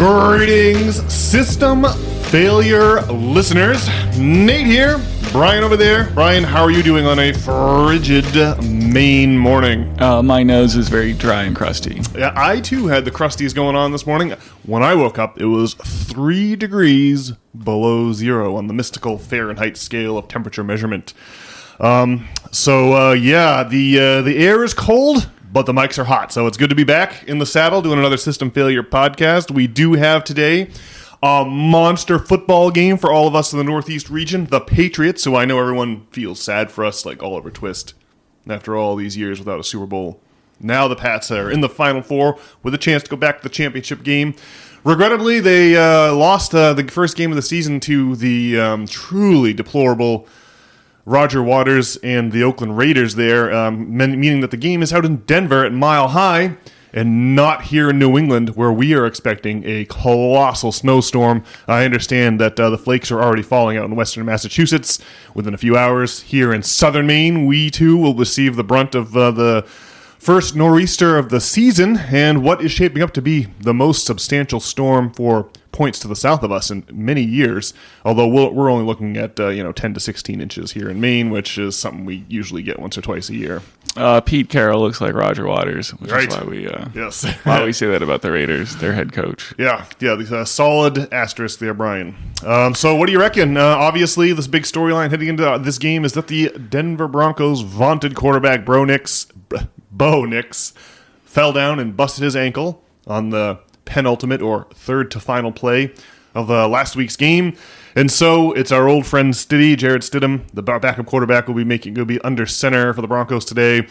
Greetings, system failure listeners. Nate here, Brian over there. Brian, how are you doing on a frigid Maine morning? My nose is very dry and crusty. Yeah, I too had the crusties going on this morning. When I woke up, it was 3 degrees below zero on the mystical Fahrenheit scale of temperature measurement. The air is cold, but the mics are hot, so it's good to be back in the saddle doing another System Failure podcast. We do have today a monster football game for all of us in the Northeast region, the Patriots, who I know everyone feels sad for us, like Oliver Twist, after all these years without a Super Bowl. Now the Pats are in the Final Four with a chance to go back to the championship game. Regrettably, they lost the first game of the season to the truly deplorable Roger Waters and the Oakland Raiders there, meaning that the game is out in Denver at Mile High and not here in New England, where we are expecting a colossal snowstorm. I understand that the flakes are already falling out in western Massachusetts within a few hours. Here in southern Maine, we too will receive the brunt of the first nor'easter of the season, and what is shaping up to be the most substantial storm for points to the south of us in many years, although we're only looking at 10 to 16 inches here in Maine, which is something we usually get once or twice a year. Pete Carroll looks like Roger Waters, which right. is why we yes. why we say that about the Raiders, their head coach. Yeah, the solid asterisk there, Brian. So what do you reckon? Obviously, this big storyline heading into this game is that the Denver Broncos' vaunted quarterback Bo Nix fell down and busted his ankle on the penultimate or third to final play of last week's game. And so it's our old friend Jared Stidham, the backup quarterback, will be under center for the Broncos today.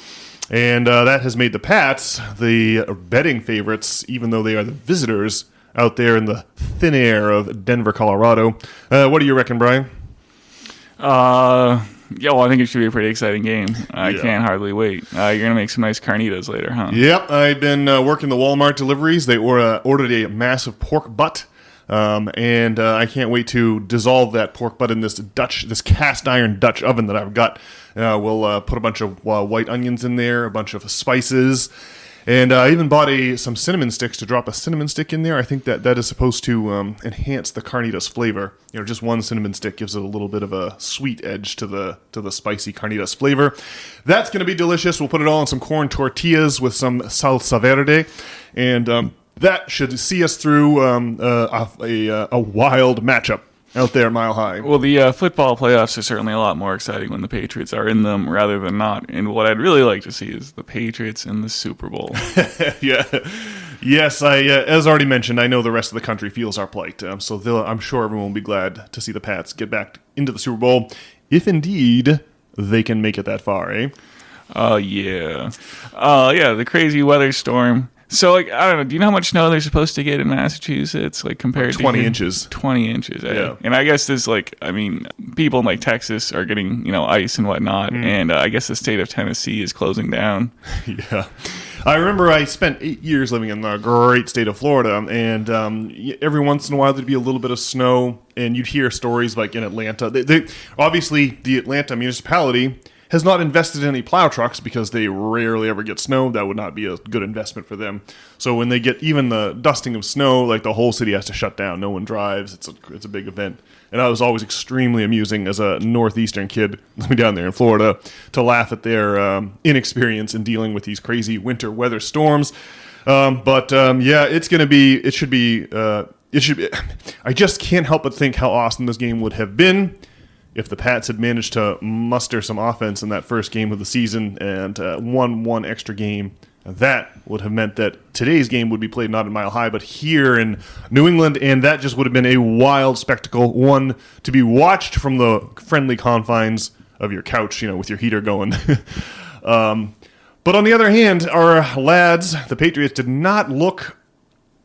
And that has made the Pats the betting favorites, even though they are the visitors out there in the thin air of Denver, Colorado. What do you reckon, Brian? Yeah, well, I think it should be a pretty exciting game. I can't hardly wait. You're going to make some nice carnitas later, huh? Yep, I've been working the Walmart deliveries. They ordered a massive pork butt, and I can't wait to dissolve that pork butt in this cast iron Dutch oven that I've got. We'll put a bunch of white onions in there, a bunch of spices, and I even bought some cinnamon sticks to drop a cinnamon stick in there. I think that is supposed to enhance the carnitas flavor. Just one cinnamon stick gives it a little bit of a sweet edge to the spicy carnitas flavor. That's going to be delicious. We'll put it all on some corn tortillas with some salsa verde, and that should see us through a wild matchup out there at Mile High. Well, the football playoffs are certainly a lot more exciting when the Patriots are in them rather than not. And what I'd really like to see is the Patriots in the Super Bowl. Yeah. Yes, as already mentioned, I know the rest of the country feels our plight. So I'm sure everyone will be glad to see the Pats get back into the Super Bowl, if indeed they can make it that far, eh? Yeah, the crazy weather storm. So, I don't know, do you know how much snow they're supposed to get in Massachusetts, compared to 20 inches. 20 inches, eh? Yeah. And I guess there's, people in, Texas are getting, ice and whatnot, and I guess the state of Tennessee is closing down. Yeah. I remember I spent 8 years living in the great state of Florida, and every once in a while there'd be a little bit of snow, and you'd hear stories like in Atlanta. They obviously, the Atlanta municipality has not invested in any plow trucks because they rarely ever get snow. That would not be a good investment for them. So when they get even the dusting of snow, the whole city has to shut down. No one drives. It's a big event. And I was always extremely amusing as a northeastern kid living down there in Florida to laugh at their inexperience in dealing with these crazy winter weather storms. It should be. I just can't help but think how awesome this game would have been if the Pats had managed to muster some offense in that first game of the season and won one extra game. That would have meant that today's game would be played not at Mile High, but here in New England, and that just would have been a wild spectacle, one to be watched from the friendly confines of your couch, with your heater going. But on the other hand, our lads, the Patriots, did not look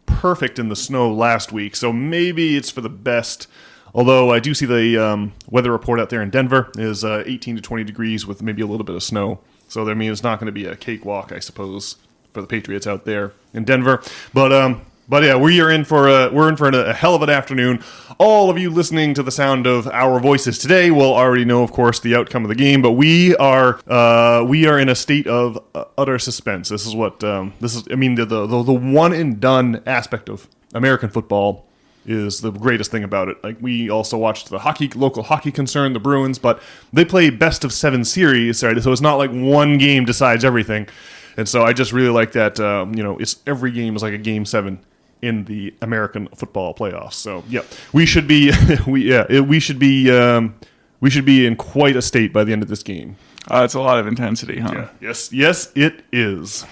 perfect in the snow last week, so maybe it's for the best. Although I do see the weather report out there in Denver is 18 to 20 degrees with maybe a little bit of snow. So, it's not going to be a cakewalk, I suppose, for the Patriots out there in Denver. But yeah, we're in for a hell of an afternoon. All of you listening to the sound of our voices today will already know, of course, the outcome of the game. But we are in a state of utter suspense. This is what the one and done aspect of American football is the greatest thing about it. Like, we also watched the local hockey concern, the Bruins, but they play best of 7 series, right? So it's not like one game decides everything. And so I just really like that, it's every game is like a game 7 in the American football playoffs. So yeah, we should be we should be in quite a state by the end of this game. It's a lot of intensity, huh? Yeah. Yes, it is.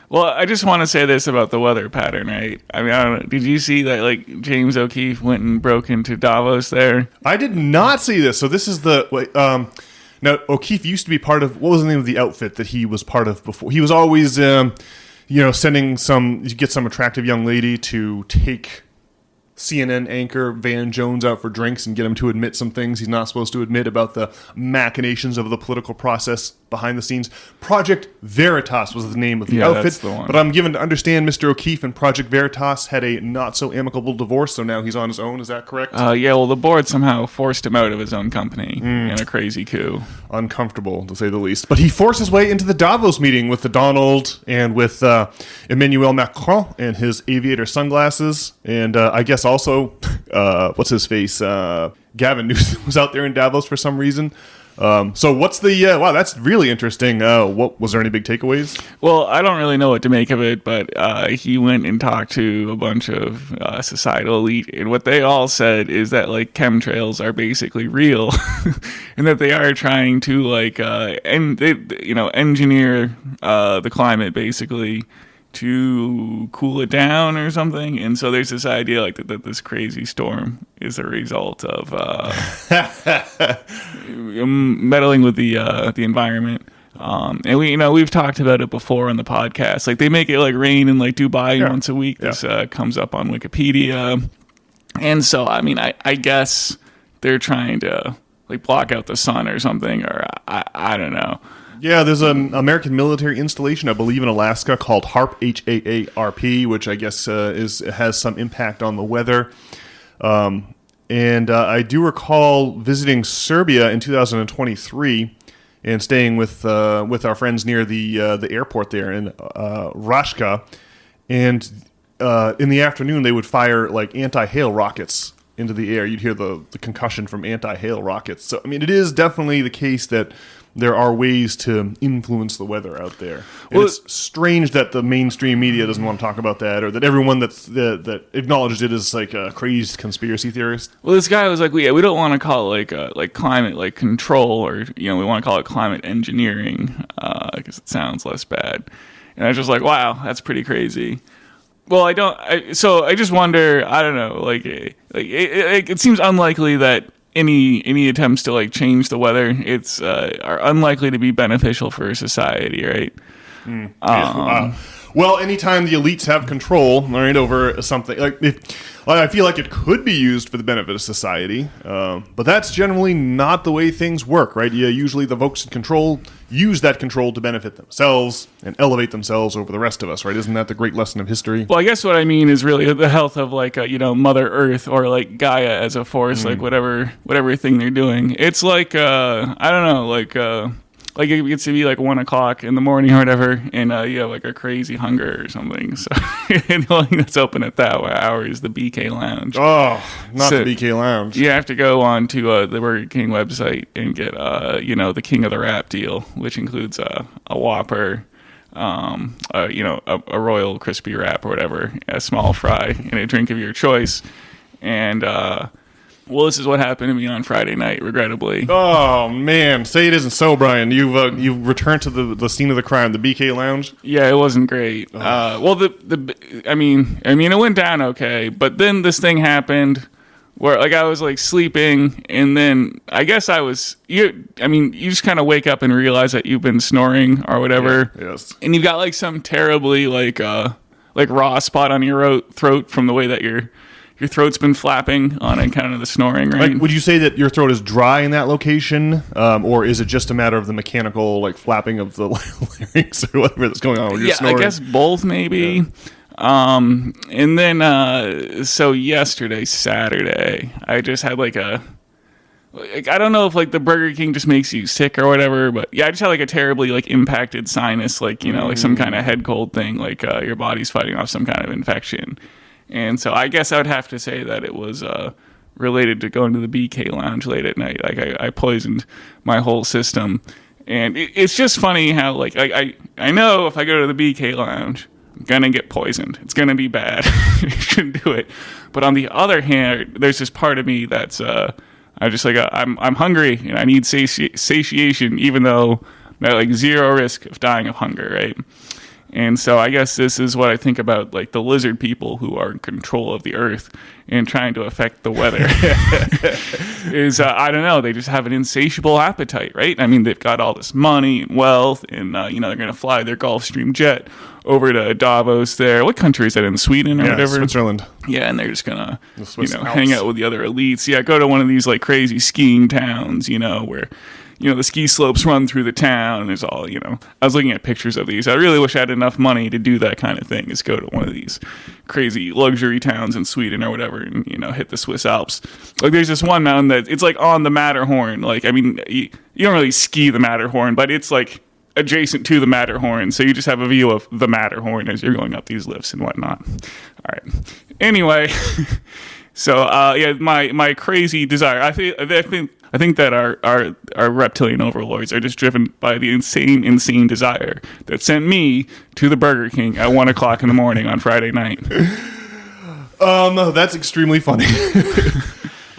Well, I just want to say this about the weather pattern, right? I mean, I don't know. Did you see that, like, James O'Keefe went and broke into Davos there? I did not see this. So this is now O'Keefe used to be part of, what was the name of the outfit that he was part of before? He was always, sending some attractive young lady to take CNN anchor Van Jones out for drinks and get him to admit some things he's not supposed to admit about the machinations of the political process behind the scenes. Project Veritas was the name of the outfit. That's the one. But I'm given to understand Mr. O'Keefe and Project Veritas had a not so amicable divorce, so now he's on his own. Is that correct? Well, the board somehow forced him out of his own company in a crazy coup. Uncomfortable, to say the least. But he forced his way into the Davos meeting with the Donald and with Emmanuel Macron and his aviator sunglasses. And I guess also, what's his face? Gavin Newsom was out there in Davos for some reason. So what's the wow, that's really interesting. What was there any big takeaways? Well, I don't really know what to make of it, but he went and talked to a bunch of societal elite, and what they all said is that, like, chemtrails are basically real, and that they are trying to, like, engineer the climate basically to cool it down or something. And so there's this idea like that this crazy storm is a result of meddling with the environment. And we've talked about it before on the podcast. Like, they make it like rain in like Dubai once a week. This comes up on Wikipedia. And so, I mean, I guess they're trying to like block out the sun or something, or I don't know. Yeah, there's an American military installation, I believe, in Alaska called HAARP, H-A-A-R-P, which I guess has some impact on the weather. And I do recall visiting Serbia in 2023 and staying with our friends near the airport there in Raška. And in the afternoon, they would fire like anti-hail rockets into the air. You'd hear the concussion from anti-hail rockets. So, I mean, it is definitely the case that there are ways to influence the weather out there. And well, it's strange that the mainstream media doesn't want to talk about that, or that everyone that acknowledges it is like a crazed conspiracy theorist. Well, this guy was like, we don't want to call it like climate like control, or we want to call it climate engineering because it sounds less bad. And I was just like, wow, that's pretty crazy. Well, I just wonder. I don't know. It seems unlikely that any attempts to like change the weather are unlikely to be beneficial for society, right? Well, anytime the elites have control, right, over something, I feel like it could be used for the benefit of society, but that's generally not the way things work, right? Usually the folks in control use that control to benefit themselves and elevate themselves over the rest of us, right? Isn't that the great lesson of history? Well, I guess what I mean is really the health of Mother Earth, or like Gaia as a force, like whatever thing they're doing. It's like I don't know, like it gets to be like 1 o'clock in the morning or whatever, and you have like a crazy hunger or something. So the only thing that's open at that hour is the BK Lounge. Oh, not the BK Lounge. You have to go on to the Burger King website and get the King of the Wrap deal, which includes a Whopper, a Royal Crispy Wrap or whatever, a small fry, and a drink of your choice. And well, this is what happened to me on Friday night, regrettably. Oh man, say it isn't so, Brian. You've returned to the scene of the crime, the BK Lounge. Yeah, it wasn't great. Well, I mean, it went down okay, but then this thing happened where like I was like sleeping, and then I guess you just kind of wake up and realize that you've been snoring or whatever. Yeah, yes. And you've got like some terribly like raw spot on your throat from the way that your throat's been flapping on account of the snoring, right? Like, would you say that your throat is dry in that location, or is it just a matter of the mechanical like flapping of the larynx or whatever that's going on with your snoring? I guess both maybe. Yeah. And then so yesterday, Saturday, I just had I don't know if like the Burger King just makes you sick or whatever, but yeah, I just had like a terribly like impacted sinus, like like some kind of head cold thing, like your body's fighting off some kind of infection. And so I guess I would have to say that it was related to going to the BK lounge late at night. Like I poisoned my whole system. And it's just funny how, like, I know if I go to the BK lounge, I'm going to get poisoned. It's going to be bad. You shouldn't do it. But on the other hand, there's this part of me that's, I'm just like, I'm hungry and I need satiation, even though I'm at, like, zero risk of dying of hunger, right? And so I guess this is what I think about, like, the lizard people who are in control of the earth and trying to affect the weather. Is, I don't know, they just have an insatiable appetite, right? I mean, they've got all this money and wealth, and, they're going to fly their Gulfstream jet over to Davos there. What country is that in? Sweden or whatever? Switzerland. Yeah, and they're just going to, Alps. hang out with the other elites. Yeah, go to one of these, like, crazy skiing towns, where the ski slopes run through the town, and there's all, I was looking at pictures of these. I really wish I had enough money to do that kind of thing, is go to one of these crazy luxury towns in Sweden or whatever, and, hit the Swiss Alps. Like, there's this one mountain that, it's like on the Matterhorn. Like, I mean, you don't really ski the Matterhorn, but it's like adjacent to the Matterhorn, so you just have a view of the Matterhorn as you're going up these lifts and whatnot. All right. Anyway, so, my crazy desire, I think that our reptilian overlords are just driven by the insane desire that sent me to the Burger King at 1 o'clock in the morning on Friday night. That's extremely funny.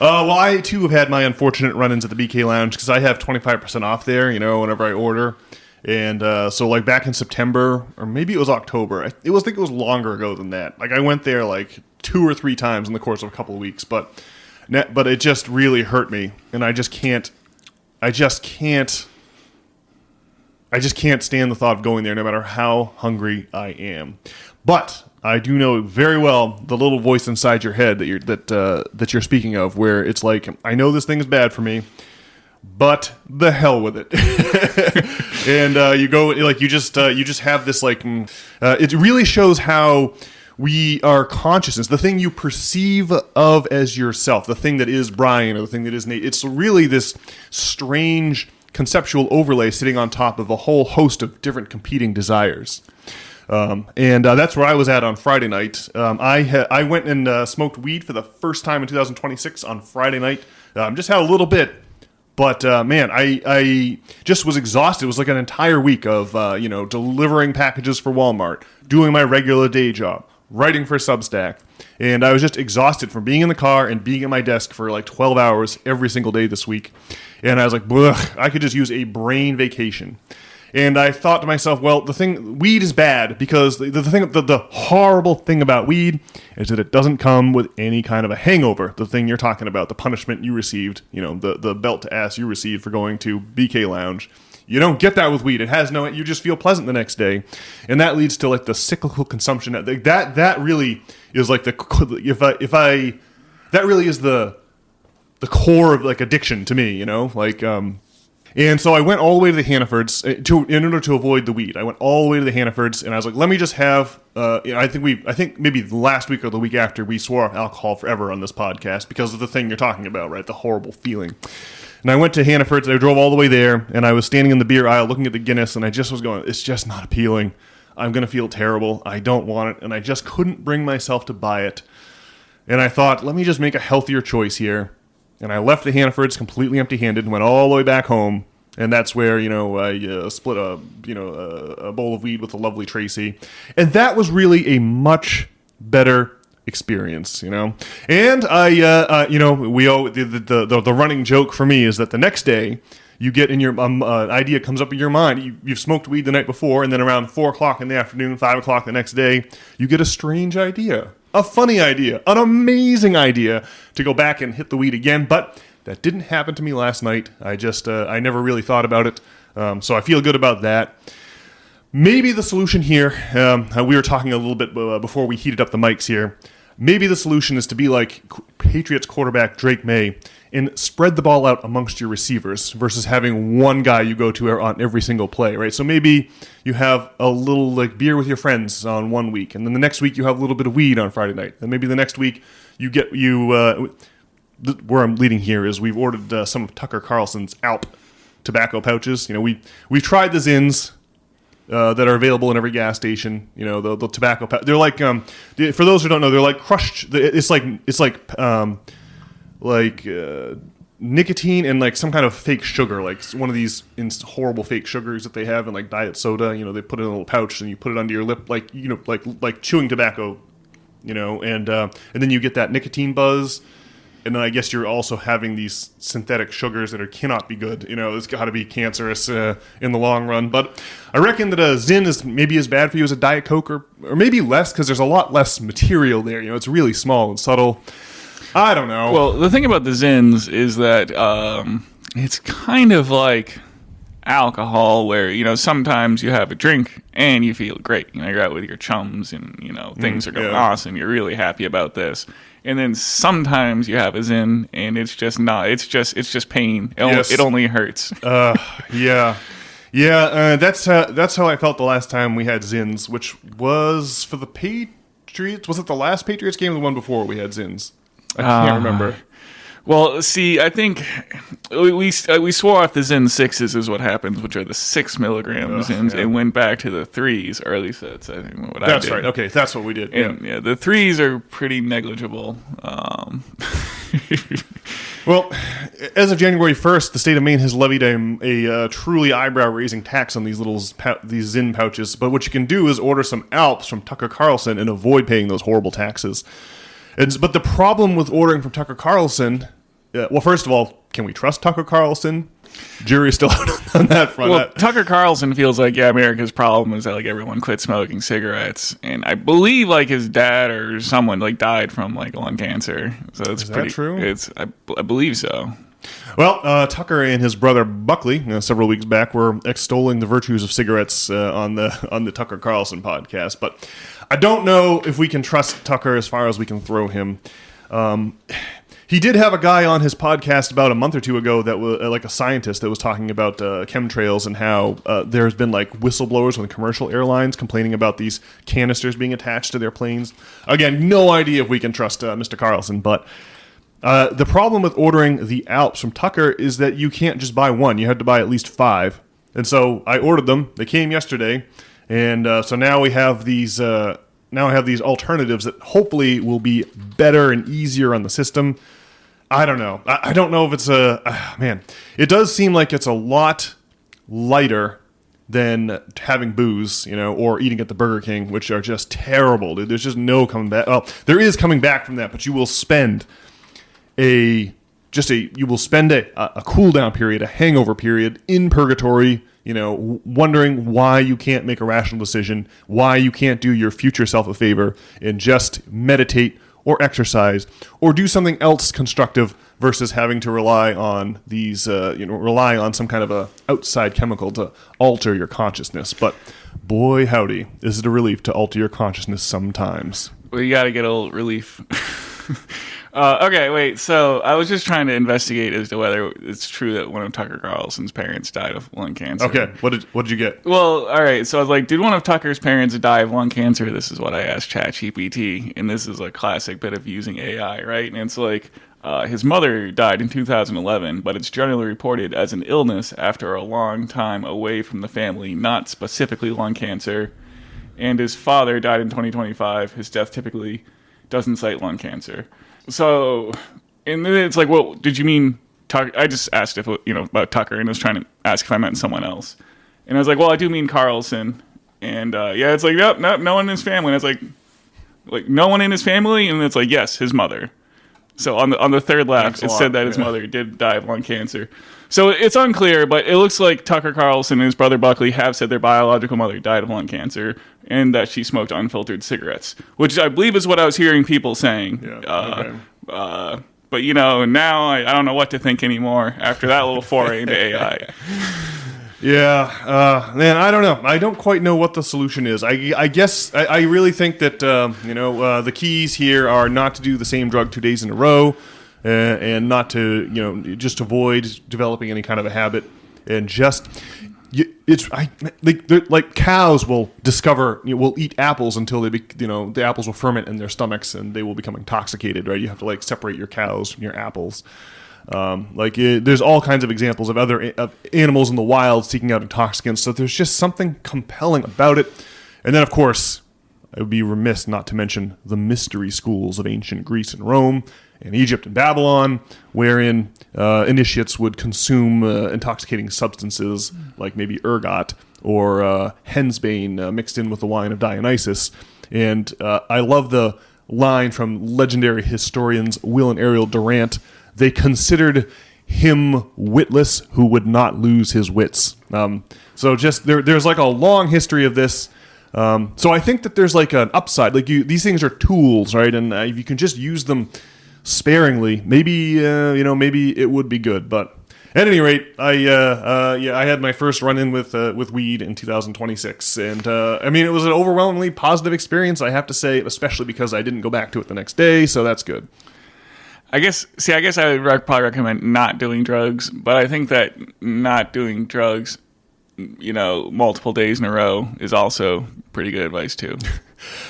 Well, I too have had my unfortunate run-ins at the BK Lounge because I have 25% off there, whenever I order. And so, like, back in September, or maybe it was October, I think it was longer ago than that. Like, I went there like 2 or 3 times in the course of a couple of weeks, but it just really hurt me, and I just can't stand the thought of going there, no matter how hungry I am. But I do know very well the little voice inside your head that you're speaking of, where it's like, I know this thing is bad for me, but the hell with it. And you go, like, you just have this, like, it really shows how we are consciousness, the thing you perceive of as yourself, the thing that is Brian or the thing that is Nate. It's really this strange conceptual overlay sitting on top of a whole host of different competing desires. And that's where I was at on Friday night. I went and smoked weed for the first time in 2026 on Friday night. Just had a little bit. But, man, I just was exhausted. It was like an entire week of, delivering packages for Walmart, doing my regular day job, writing for Substack. And I was just exhausted from being in the car and being at my desk for like 12 hours every single day this week. And I was like, blech, I could just use a brain vacation. And I thought to myself, well, weed is bad because the horrible thing about weed is that it doesn't come with any kind of a hangover. The thing you're talking about, the punishment you received, the belt to ass you received for going to BK Lounge. You don't get that with weed. It has you just feel pleasant the next day. And that leads to like the cyclical consumption. That really is like that really is the core of like addiction to me, and so I went all the way to the Hannafords in order to avoid the weed. I went all the way to the Hannafords, and I was like, let me just have. I think maybe last week or the week after we swore off alcohol forever on this podcast because of the thing you're talking about, right? The horrible feeling. And I went to Hannafords, and I drove all the way there, and I was standing in the beer aisle looking at the Guinness, and I just was going, it's just not appealing. I'm going to feel terrible. I don't want it, and I just couldn't bring myself to buy it. And I thought, let me just make a healthier choice here. And I left the Hannafords completely empty-handed and went all the way back home. And that's where, I split a bowl of weed with the lovely Tracy. And that was really a much better experience, And I, the running joke for me is that the next day you get in your idea comes up in your mind. You've smoked weed the night before, and then around 4 o'clock in the afternoon, 5 o'clock the next day, you get a strange idea, a funny idea, an amazing idea to go back and hit the weed again. But that didn't happen to me last night. I just, I never really thought about it. So I feel good about that. Maybe the solution here, we were talking a little bit before we heated up the mics here. Maybe the solution is to be like Patriots quarterback Drake May and spread the ball out amongst your receivers versus having one guy you go to on every single play, right? So maybe you have a little like beer with your friends on one week, and then the next week you have a little bit of weed on Friday night, and maybe the next week where I'm leading here is we've ordered some of Tucker Carlson's Alp tobacco pouches. We've tried the Zins. that are available in every gas station. You know, the tobacco. They're like for those who don't know, they're like crushed. It's like nicotine and like some kind of fake sugar, like one of these horrible fake sugars that they have in like diet soda. You know, they put it in a little pouch and you put it under your lip, like like chewing tobacco. You know, and then you get that nicotine buzz. And then I guess you're also having these synthetic sugars that cannot be good. You know, it's got to be cancerous in the long run. But I reckon that a Zyn is maybe as bad for you as a Diet Coke, or maybe less, because there's a lot less material there. You know, it's really small and subtle. I don't know. Well, the thing about the Zyns is that it's kind of like alcohol, where, you know, sometimes you have a drink and you feel great. You know, you're out with your chums and, you know, things are going awesome. You're really happy about this. And then sometimes you have a Zyn and it's just not. It's just pain. It only hurts. Yeah. That's how I felt the last time we had Zyns, which was for the Patriots. Was it the last Patriots game or the one before we had Zyns? I can't remember. Well, see, I think we swore off the Zyn 6s is what happens, which are the 6 milligram Zyns, and went back to the 3s, or at least that's, I think, what I did. That's right. Okay, that's what we did. And, the 3s are pretty negligible. Well, as of January 1st, the state of Maine has levied a truly eyebrow-raising tax on these these Zyn pouches. But what you can do is order some Alps from Tucker Carlson and avoid paying those horrible taxes. But the problem with ordering from Tucker Carlson, well, first of all, can we trust Tucker Carlson? Jury's still out on that front. Well, Tucker Carlson feels like, America's problem is that like everyone quit smoking cigarettes, and I believe like his dad or someone like died from like lung cancer. So it's that true? I believe so. Well, Tucker and his brother Buckley, several weeks back, were extolling the virtues of cigarettes on the Tucker Carlson podcast. But I don't know if we can trust Tucker as far as we can throw him. He did have a guy on his podcast about a month or two ago that was like a scientist that was talking about chemtrails and how there's been like whistleblowers with commercial airlines complaining about these canisters being attached to their planes. Again, no idea if we can trust Mr. Carlson, but the problem with ordering the Alps from Tucker is that you can't just buy one. You have to buy at least 5. And so I ordered them. They came yesterday. And so now we have these alternatives that hopefully will be better and easier on the system. I don't know. I don't know if it's man. It does seem like it's a lot lighter than having booze, you know, or eating at the Burger King, which are just terrible. There's just no coming back. Well, there is coming back from that, but you will spend a cool down period, a hangover period in purgatory, you know, wondering why you can't make a rational decision, why you can't do your future self a favor and just meditate or exercise or do something else constructive versus having to rely on rely on some kind of a outside chemical to alter your consciousness. But boy, howdy, is it a relief to alter your consciousness sometimes. Well, you got to get a little relief. Okay, wait. So I was just trying to investigate as to whether it's true that one of Tucker Carlson's parents died of lung cancer. Okay, what did you get? Well, all right. So I was like, did one of Tucker's parents die of lung cancer? This is what I asked ChatGPT, and this is a classic bit of using AI, right? And it's like his mother died in 2011, but it's generally reported as an illness after a long time away from the family, not specifically lung cancer. And his father died in 2025. His death typically doesn't cite lung cancer. So, and then it's like, well, did you mean Tucker? I just asked if, about Tucker, and I was trying to ask if I meant someone else. And I was like, well, I do mean Carlson. And it's like, nope, no one in his family. And I was like, no one in his family? And it's like, yes, his mother. So on the third lap, it said that his mother did die of lung cancer. So it's unclear, but it looks like Tucker Carlson and his brother Buckley have said their biological mother died of lung cancer and that she smoked unfiltered cigarettes, which I believe is what I was hearing people saying. Yeah, okay. But, now I don't know what to think anymore after that little foray into AI. Yeah, man, I don't know. I don't quite know what the solution is. I guess I really think that, the keys here are not to do the same drug 2 days in a row and not to, just avoid developing any kind of a habit and just... like cows will will eat apples until the apples will ferment in their stomachs and they will become intoxicated, right? You have to separate your cows from your apples. There's all kinds of examples of other of animals in the wild seeking out intoxicants. So there's just something compelling about it. And then, of course, I would be remiss not to mention the mystery schools of ancient Greece and Rome and Egypt and Babylon, wherein initiates would consume intoxicating substances like maybe ergot or hensbane mixed in with the wine of Dionysus. And I love the line from legendary historians Will and Ariel Durant. They considered him witless who would not lose his wits. So just there's like a long history of this. So I think that there's like an upside. Like these things are tools, right? And if you can just use them sparingly, maybe maybe it would be good. But at any rate, I had my first run-in with weed in 2026, and it was an overwhelmingly positive experience, I have to say, especially because I didn't go back to it the next day, so that's good. I guess I would probably recommend not doing drugs, but I think that not doing drugs, multiple days in a row is also pretty good advice too.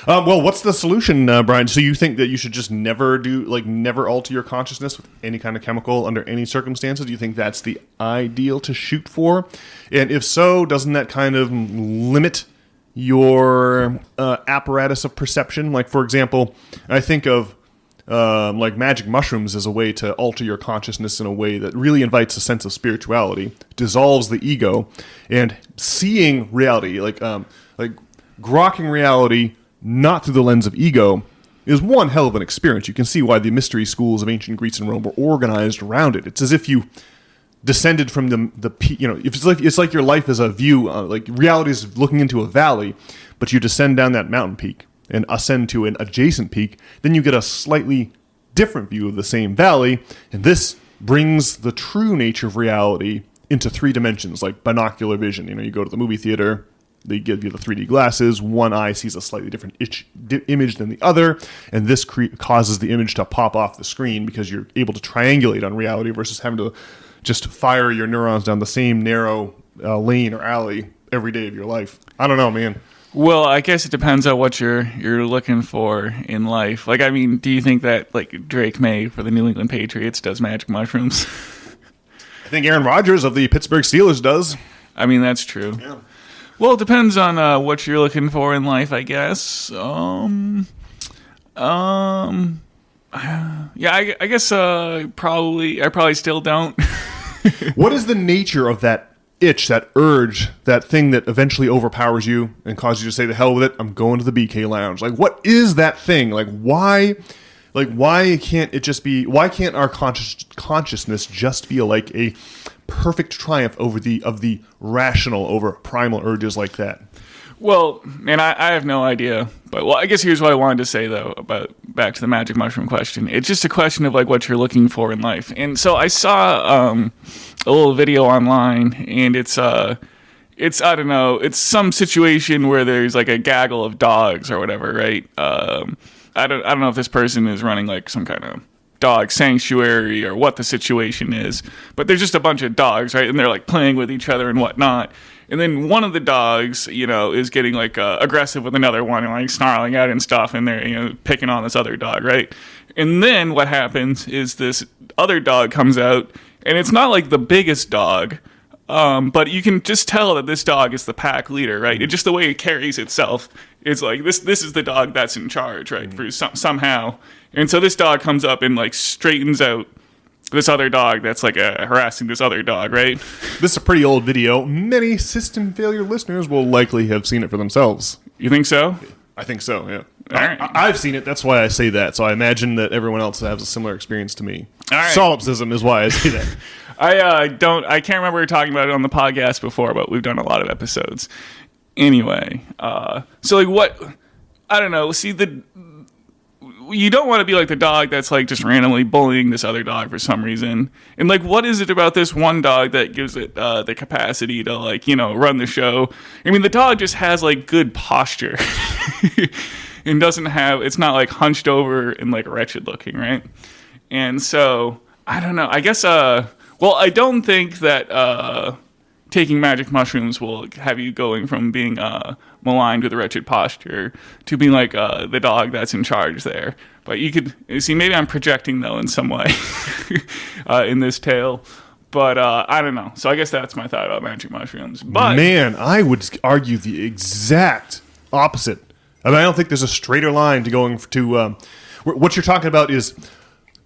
Well, what's the solution, Brian? So you think that you should just never alter your consciousness with any kind of chemical under any circumstances? Do you think that's the ideal to shoot for? And if so, doesn't that kind of limit your apparatus of perception? Like, for example, I think of like magic mushrooms as a way to alter your consciousness in a way that really invites a sense of spirituality, dissolves the ego, and seeing reality, like grokking reality not through the lens of ego, is one hell of an experience. You can see why the mystery schools of ancient Greece and Rome were organized around it. It's as if you descended from the peak. It's like your life is a view, like reality is looking into a valley, but you descend down that mountain peak and ascend to an adjacent peak, then you get a slightly different view of the same valley, and this brings the true nature of reality into 3 dimensions, like binocular vision. You go to the movie theater, they give you the 3D glasses, one eye sees a slightly different image than the other, and this causes the image to pop off the screen because you're able to triangulate on reality versus having to just fire your neurons down the same narrow lane or alley every day of your life. I don't know, man. Well, I guess it depends on what you're looking for in life. Like, do you think that like Drake May for the New England Patriots does magic mushrooms? I think Aaron Rodgers of the Pittsburgh Steelers does. That's true. Yeah. Well, it depends on what you're looking for in life, I guess. I guess probably still don't. What is the nature of that itch, that urge, that thing that eventually overpowers you and causes you to say, the hell with it, I'm going to the BK Lounge? Like, what is that thing? Why can't it just be, why can't our consciousness just feel like a perfect triumph of the rational over primal urges like that? Well, man, I have no idea. But, I guess here's what I wanted to say, though, about back to the magic mushroom question. It's just a question of, like, what you're looking for in life. And so I saw a little video online, and it's I don't know, it's some situation where there's, like, a gaggle of dogs or whatever, right? I don't know if this person is running, like, some kind of dog sanctuary or what the situation is, but there's just a bunch of dogs, right? And they're, like, playing with each other and whatnot. And then one of the dogs, is getting like aggressive with another one and like snarling at it and stuff, and they're picking on this other dog, right? And then what happens is this other dog comes out, and it's not like the biggest dog, but you can just tell that this dog is the pack leader, right? It's just the way it carries itself. It's like this is the dog that's in charge, right? For somehow, and so this dog comes up and like straightens out this other dog that's like harassing this other dog, right? This is a pretty old video. Many system failure listeners will likely have seen it for themselves. You think so? I think so, yeah. All right. I've seen it. That's why I say that. So I imagine that everyone else has a similar experience to me. All right. Solipsism is why I say that. I can't remember talking about it on the podcast before, but we've done a lot of episodes. Anyway, so like what, I don't know. See, you don't want to be like the dog that's like just randomly bullying this other dog for some reason. And like, what is it about this one dog that gives it the capacity to like, run the show? I mean, the dog just has like good posture and it's not like hunched over and like wretched looking, right? And so I don't know. I guess, I don't think that taking magic mushrooms will have you going from being maligned with a wretched posture to being like the dog that's in charge there. But you could see, maybe I'm projecting though in some way in this tale. But I don't know. So I guess that's my thought about magic mushrooms. But man, I would argue the exact opposite. I mean, I don't think there's a straighter line to going to. What you're talking about is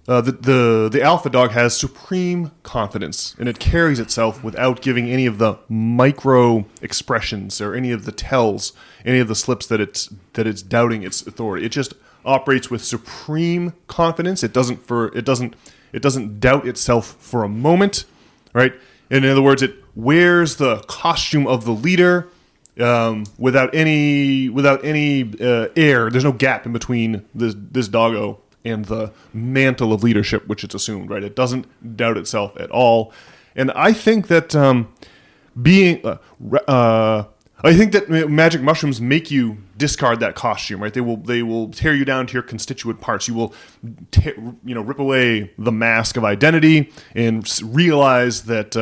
the alpha dog has supreme confidence, and it carries itself without giving any of the micro expressions or any of the tells, any of the slips that it's doubting its authority. It just operates with supreme confidence. It doesn't doubt itself for a moment. Right? In other words, it wears the costume of the leader without any air. There's no gap in between this doggo and the mantle of leadership, which it's assumed. Right? It doesn't doubt itself at all. And I think that I think that magic mushrooms make you discard that costume, right? They will tear you down to your constituent parts. You will, rip away the mask of identity and realize that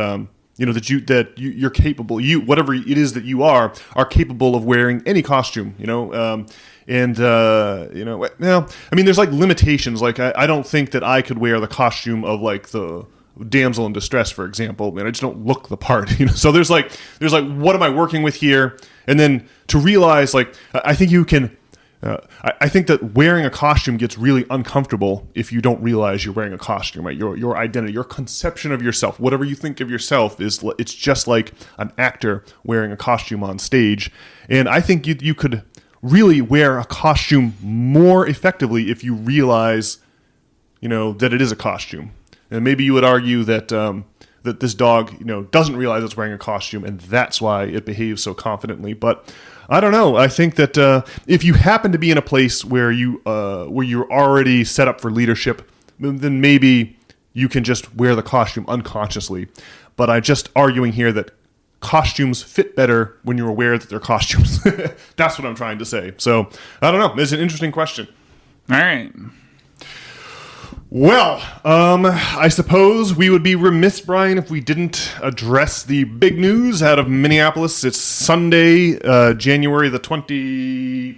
you're capable. Whatever it is that you are capable of wearing any costume. Well, I mean, there's like limitations. Like I don't think that I could wear the costume of like the damsel in distress, for example, and I just don't look the part, So there's like, what am I working with here? And then to realize, like, I think you can. I think that wearing a costume gets really uncomfortable if you don't realize you're wearing a costume, right? Your identity, your conception of yourself, whatever you think of yourself it's just like an actor wearing a costume on stage. And I think you could really wear a costume more effectively if you realize, that it is a costume. And maybe you would argue that that this dog, doesn't realize it's wearing a costume, and that's why it behaves so confidently. But I don't know. I think that if you happen to be in a place where you're already set up for leadership, then maybe you can just wear the costume unconsciously. But I'm just arguing here that costumes fit better when you're aware that they're costumes. That's what I'm trying to say. So I don't know. It's an interesting question. All right. Well, I suppose we would be remiss, Brian, if we didn't address the big news out of Minneapolis. It's Sunday, January the 25th,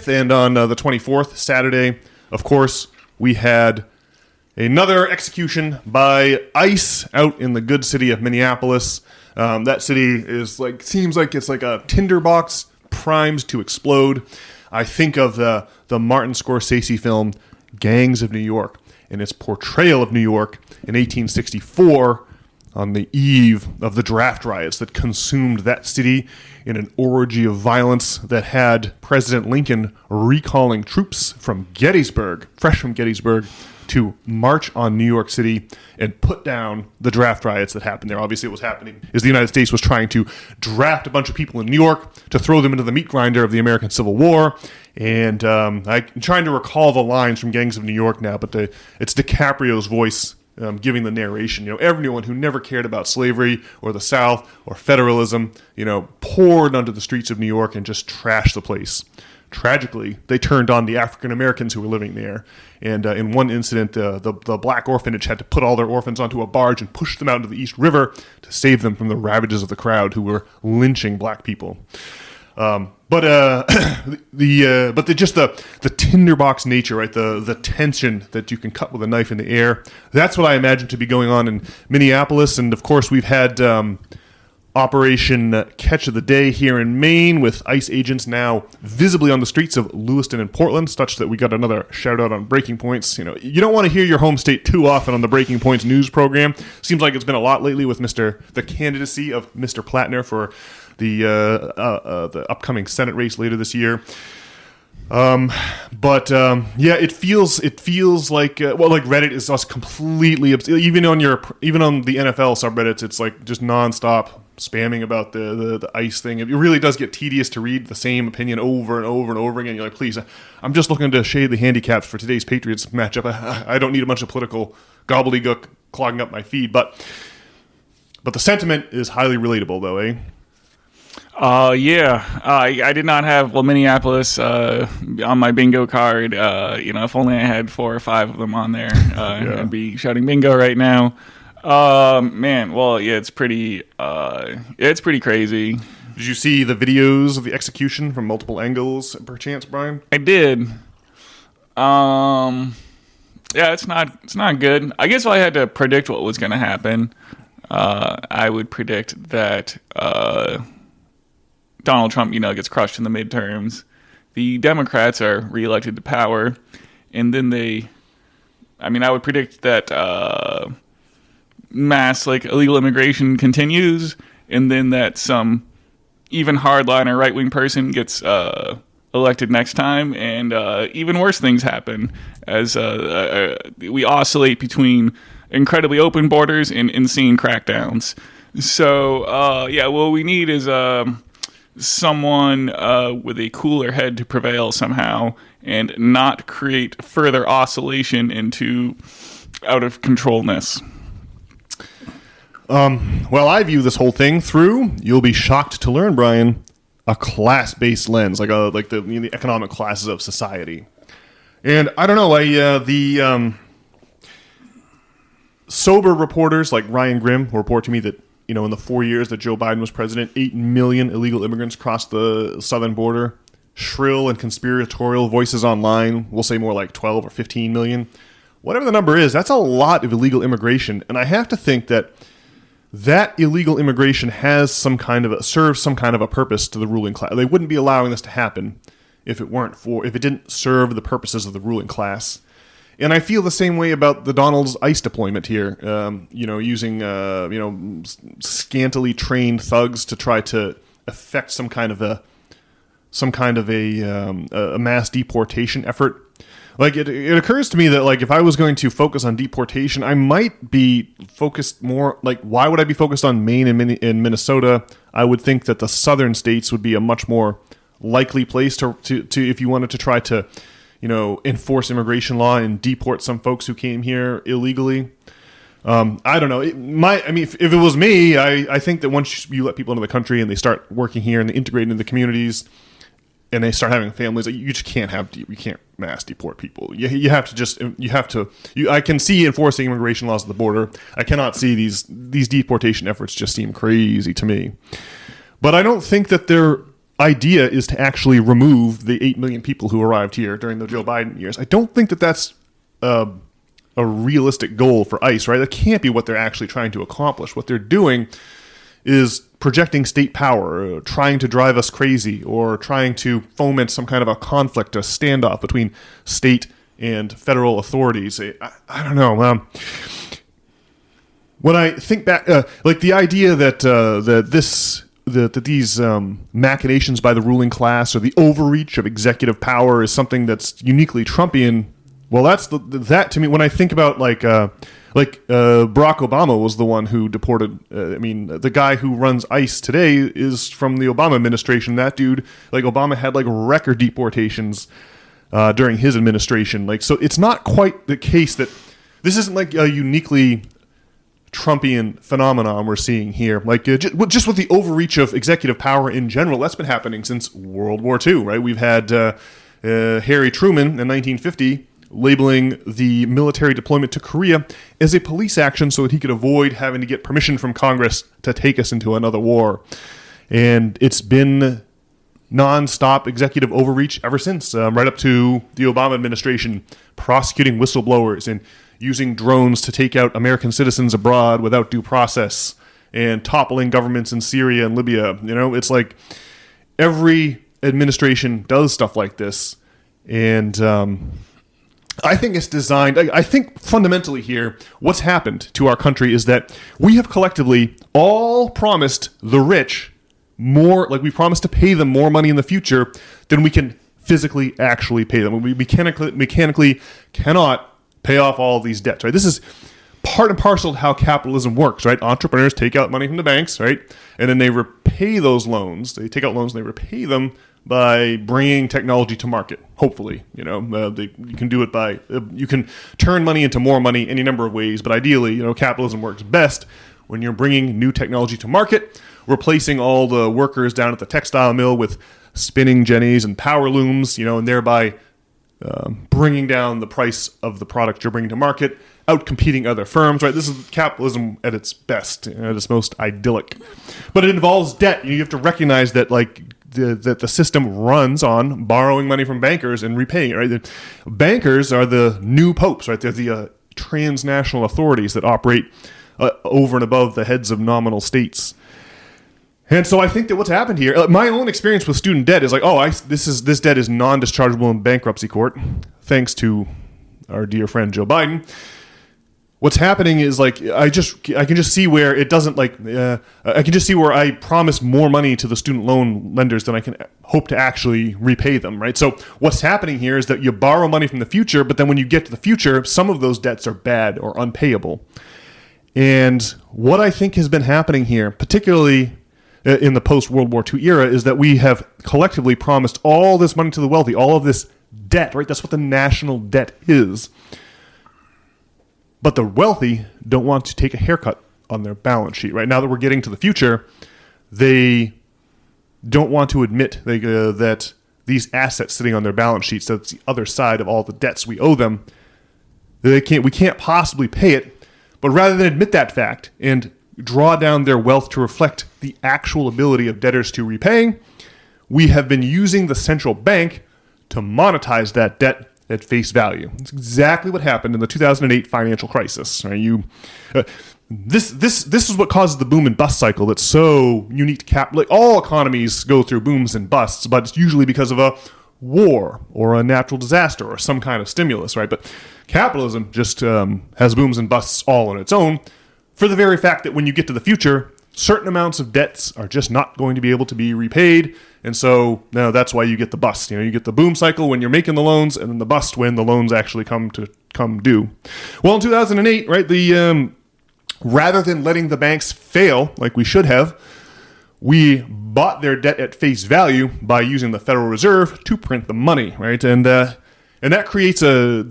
and on the 24th, Saturday, of course, we had another execution by ICE out in the good city of Minneapolis. That city seems like it's like a tinderbox primed to explode. I think of the Martin Scorsese film Gangs of New York and its portrayal of New York in 1864 on the eve of the draft riots that consumed that city in an orgy of violence that had President Lincoln recalling troops from Gettysburg, fresh from Gettysburg, to march on New York City and put down the draft riots that happened there. Obviously, what was happening is the United States was trying to draft a bunch of people in New York to throw them into the meat grinder of the American Civil War. And I'm trying to recall the lines from Gangs of New York now, but it's DiCaprio's voice giving the narration. Everyone who never cared about slavery or the South or federalism, poured onto the streets of New York and just trashed the place. Tragically, they turned on the African Americans who were living there. And in one incident, the black orphanage had to put all their orphans onto a barge and push them out into the East River to save them from the ravages of the crowd who were lynching black people. But the tinderbox nature, right? The tension that you can cut with a knife in the air. That's what I imagine to be going on in Minneapolis. And of course, we've had Operation Catch of the Day here in Maine, with ICE agents now visibly on the streets of Lewiston and Portland, such that we got another shout out on Breaking Points. You don't want to hear your home state too often on the Breaking Points news program. Seems like it's been a lot lately with the candidacy of Mr. Plattner for the upcoming Senate race later this year. It feels like like Reddit is just completely even on the NFL subreddits, it's like just nonstop spamming about the ICE thing. It really does get tedious to read the same opinion over and over and over again. You're like, please, I'm just looking to shade the handicaps for today's Patriots matchup. I don't need a bunch of political gobbledygook clogging up my feed, but the sentiment is highly relatable, though, eh? I did not have Minneapolis on my bingo card. If only I had 4 or 5 of them on there, I'd be shouting bingo right now. Man, well, yeah, it's pretty crazy. Did you see the videos of the execution from multiple angles, perchance, Brian? I did. Yeah, it's not good. I guess if I had to predict what was going to happen, I would predict that Donald Trump, gets crushed in the midterms. The Democrats are reelected to power, and then I would predict that mass illegal immigration continues, and then that some even hardliner right wing person gets elected next time, and even worse things happen as we oscillate between incredibly open borders and insane crackdowns. So what we need is someone with a cooler head to prevail somehow and not create further oscillation into out of controlness. Well, I view this whole thing through, you'll be shocked to learn, Brian, a class-based lens, like the economic classes of society. And I don't know, the sober reporters like Ryan Grimm will report to me that, in the 4 years that Joe Biden was president, 8 million illegal immigrants crossed the southern border. Shrill and conspiratorial voices online will say more like 12 or 15 million. Whatever the number is, that's a lot of illegal immigration. And I have to think that illegal immigration has serves some kind of a purpose to the ruling class. They wouldn't be allowing this to happen if it didn't serve the purposes of the ruling class. And I feel the same way about the Donald's ICE deployment here. Using scantily trained thugs to try to effect some kind of a mass deportation effort. It occurs to me that if I was going to focus on deportation, I might be focused more why would I be focused on Maine and Minnesota? I would think that the southern states would be a much more likely place to if you wanted to try to enforce immigration law and deport some folks who came here illegally. I don't know. If it was me, I think that once you let people into the country and they start working here and they integrate into the communities and they start having families, you just can't mass deport people. I can see enforcing immigration laws at the border. I cannot see these deportation efforts just seem crazy to me. But I don't think that their idea is to actually remove the 8 million people who arrived here during the Joe Biden years. I don't think that that's a realistic goal for ICE, right? That can't be what they're actually trying to accomplish. What they're doing is projecting state power, trying to drive us crazy, or trying to foment some kind of a conflict, a standoff between state and federal authorities. I don't know. When I think back, the idea that these machinations by the ruling class or the overreach of executive power is something that's uniquely Trumpian. Well, that to me, when I think about Barack Obama was the one who deported. The guy who runs ICE today is from the Obama administration. That dude, Obama had record deportations during his administration. So it's not quite the case that this isn't a uniquely Trumpian phenomenon we're seeing here. Just with the overreach of executive power in general, that's been happening since World War II, right? We've had Harry Truman in 1950 labeling the military deployment to Korea as a police action so that he could avoid having to get permission from Congress to take us into another war. And it's been nonstop executive overreach ever since, right up to the Obama administration prosecuting whistleblowers and using drones to take out American citizens abroad without due process and toppling governments in Syria and Libya. It's every administration does stuff like this. And I think it's designed, I think fundamentally here, what's happened to our country is that we have collectively all promised the rich more, we promised to pay them more money in the future than we can physically actually pay them. We mechanically cannot pay off all of these debts, right? This is part and parcel to how capitalism works, right? Entrepreneurs take out money from the banks, right? And then they repay those loans. They take out loans and they repay them by bringing technology to market. Hopefully, you can do it you can turn money into more money any number of ways, but ideally, capitalism works best when you're bringing new technology to market, replacing all the workers down at the textile mill with spinning jennies and power looms, and thereby bringing down the price of the product you're bringing to market, out-competing other firms, right? This is capitalism at its best, at its most idyllic. But it involves debt. You have to recognize that, like, that the system runs on borrowing money from bankers and repaying it, right? The bankers are the new popes, right? They're the transnational authorities that operate over and above the heads of nominal states. And so I think that what's happened here, my own experience with student debt is like, this debt is non-dischargeable in bankruptcy court, thanks to our dear friend Joe Biden. What's happening is like I can just see where it doesn't I can just see where I promise more money to the student loan lenders than I can hope to actually repay them, right? So what's happening here is that you borrow money from the future, but then when you get to the future, some of those debts are bad or unpayable. And what I think has been happening here, particularly in the post-World War II era, is that we have collectively promised all this money to the wealthy, all of this debt, right? That's what the national debt is. But the wealthy don't want to take a haircut on their balance sheet, right? Now that we're getting to the future, they don't want to admit that these assets sitting on their balance sheets, that's the other side of all the debts we owe them, we can't possibly pay it. But rather than admit that fact and draw down their wealth to reflect the actual ability of debtors to repay, we have been using the central bank to monetize that debt at face value. It's exactly what happened in the 2008 financial crisis. Right? This is what causes the boom and bust cycle that's so unique to like all economies go through booms and busts, but it's usually because of a war or a natural disaster or some kind of stimulus, right? But capitalism just has booms and busts all on its own, for the very fact that when you get to the future, certain amounts of debts are just not going to be able to be repaid. And so now that's why you get the bust. You get the boom cycle when you're making the loans, and then the bust when the loans actually come due. Well, in 2008, right, rather than letting the banks fail like we should have, we bought their debt at face value by using the Federal Reserve to print the money, right? And that creates the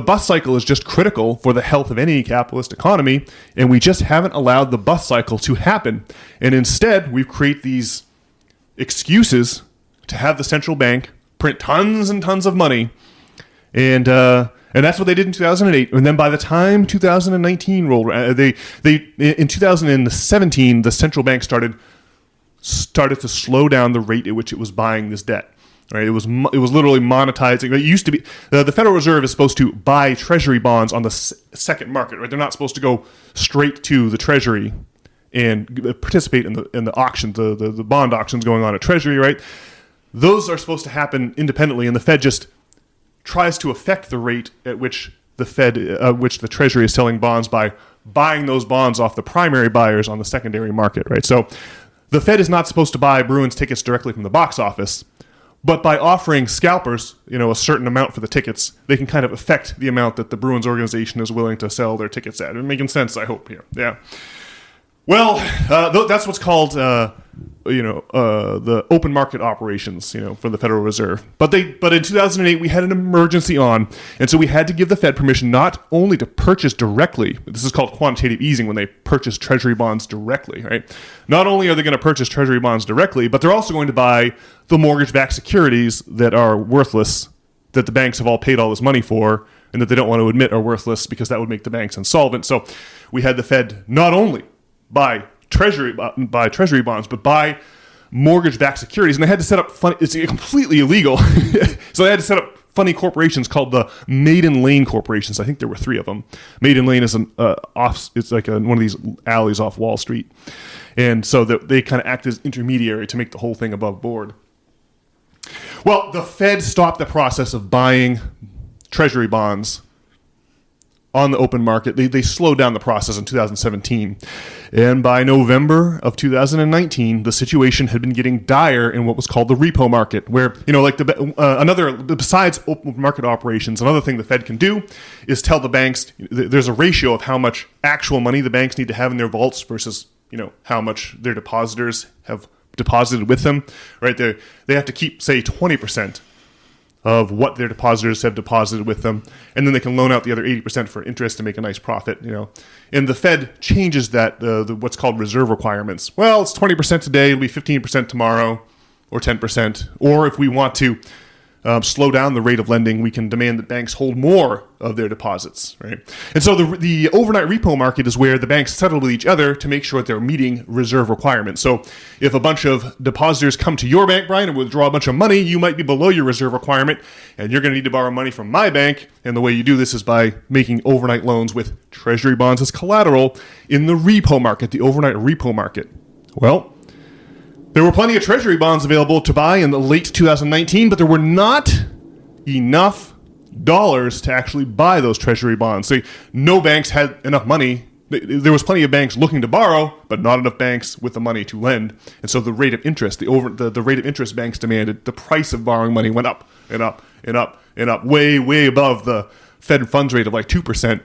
bust cycle is just critical for the health of any capitalist economy, and we just haven't allowed the bust cycle to happen. And instead, we've created these excuses to have the central bank print tons and tons of money, and that's what they did in 2008. And then by the time 2019 rolled around, in 2017, the central bank started to slow down the rate at which it was buying this debt. Right, it was literally monetizing. It used to be the Federal Reserve is supposed to buy Treasury bonds on the second market. Right, they're not supposed to go straight to the Treasury and participate in the auctions, the bond auctions going on at Treasury. Right, those are supposed to happen independently, and the Fed just tries to affect the rate at which the Treasury is selling bonds by buying those bonds off the primary buyers on the secondary market. Right, so the Fed is not supposed to buy Bruins tickets directly from the box office. But by offering scalpers, a certain amount for the tickets, they can kind of affect the amount that the Bruins organization is willing to sell their tickets at. It's making sense, I hope, here. Yeah. Well, that's what's called, the open market operations, for the Federal Reserve. But in 2008, we had an emergency on, and so we had to give the Fed permission not only to purchase directly. This is called quantitative easing when they purchase Treasury bonds directly, right? Not only are they going to purchase Treasury bonds directly, but they're also going to buy the mortgage-backed securities that are worthless, that the banks have all paid all this money for, and that they don't want to admit are worthless because that would make the banks insolvent. So we had the Fed not only buy treasury bonds, but buy mortgage-backed securities, and they had to set up it's completely illegal. So they had to set up funny corporations called the Maiden Lane corporations. I think there were 3 of them. Maiden Lane is it's like one of these alleys off Wall Street, and so they kind of act as intermediary to make the whole thing above board. Well, the Fed stopped the process of buying treasury bonds on the open market. They slowed down the process in 2017. And by November of 2019, the situation had been getting dire in what was called the repo market, where, besides open market operations, another thing the Fed can do is tell the banks, there's a ratio of how much actual money the banks need to have in their vaults versus, how much their depositors have deposited with them, right? They have to keep, say, 20% of what their depositors have deposited with them, and then they can loan out the other 80% for interest to make a nice profit, And the Fed changes that, what's called reserve requirements. Well, it's 20% today, it'll be 15% tomorrow, or 10%. Or if we want to slow down the rate of lending, we can demand that banks hold more of their deposits, right? And so the overnight repo market is where the banks settle with each other to make sure that they're meeting reserve requirements. So if a bunch of depositors come to your bank, Brian, and withdraw a bunch of money, you might be below your reserve requirement, and you're going to need to borrow money from my bank. And the way you do this is by making overnight loans with treasury bonds as collateral in the repo market, the overnight repo market. Well, there were plenty of treasury bonds available to buy in the late 2019, but there were not enough dollars to actually buy those treasury bonds. So no banks had enough money. There was plenty of banks looking to borrow, but not enough banks with the money to lend. And so the rate of interest, the rate of interest banks demanded, the price of borrowing money went up and up and up and up, way, way above the Fed funds rate of like 2%.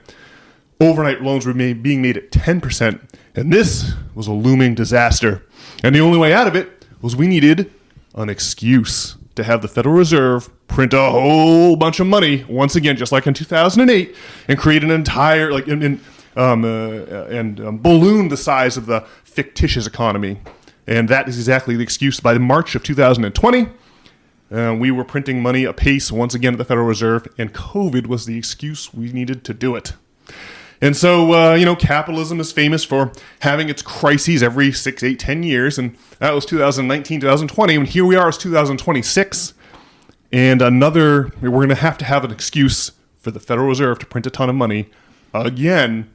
Overnight loans were being made at 10%. And this was a looming disaster. And the only way out of it was we needed an excuse to have the Federal Reserve print a whole bunch of money, once again, just like in 2008, and create an entire, balloon the size of the fictitious economy. And that is exactly the excuse. By March of 2020, we were printing money apace once again at the Federal Reserve, and COVID was the excuse we needed to do it. And so, capitalism is famous for having its crises every 6, 8, 10 years. And that was 2019, 2020. And here we are, it's 2026. And we're going to have an excuse for the Federal Reserve to print a ton of money again.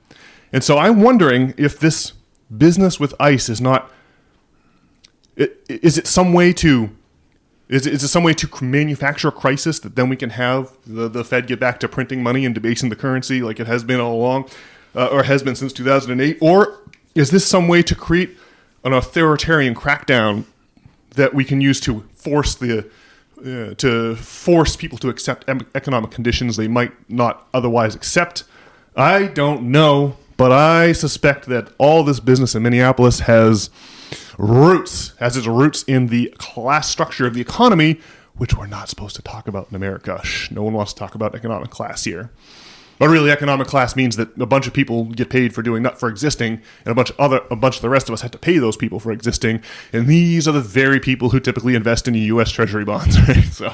And so I'm wondering if this business with ICE is it some way to manufacture a crisis that then we can have the Fed get back to printing money and debasing the currency like it has been all along, or has been since 2008? Or is this some way to create an authoritarian crackdown that we can use to force people to accept economic conditions they might not otherwise accept? I don't know, but I suspect that all this business in Minneapolis has its roots in the class structure of the economy, which we're not supposed to talk about in America. No one wants to talk about economic class here. But really, economic class means that a bunch of people get paid for existing, and a bunch of the rest of us have to pay those people for existing. And these are the very people who typically invest in U.S. Treasury bonds, right? So,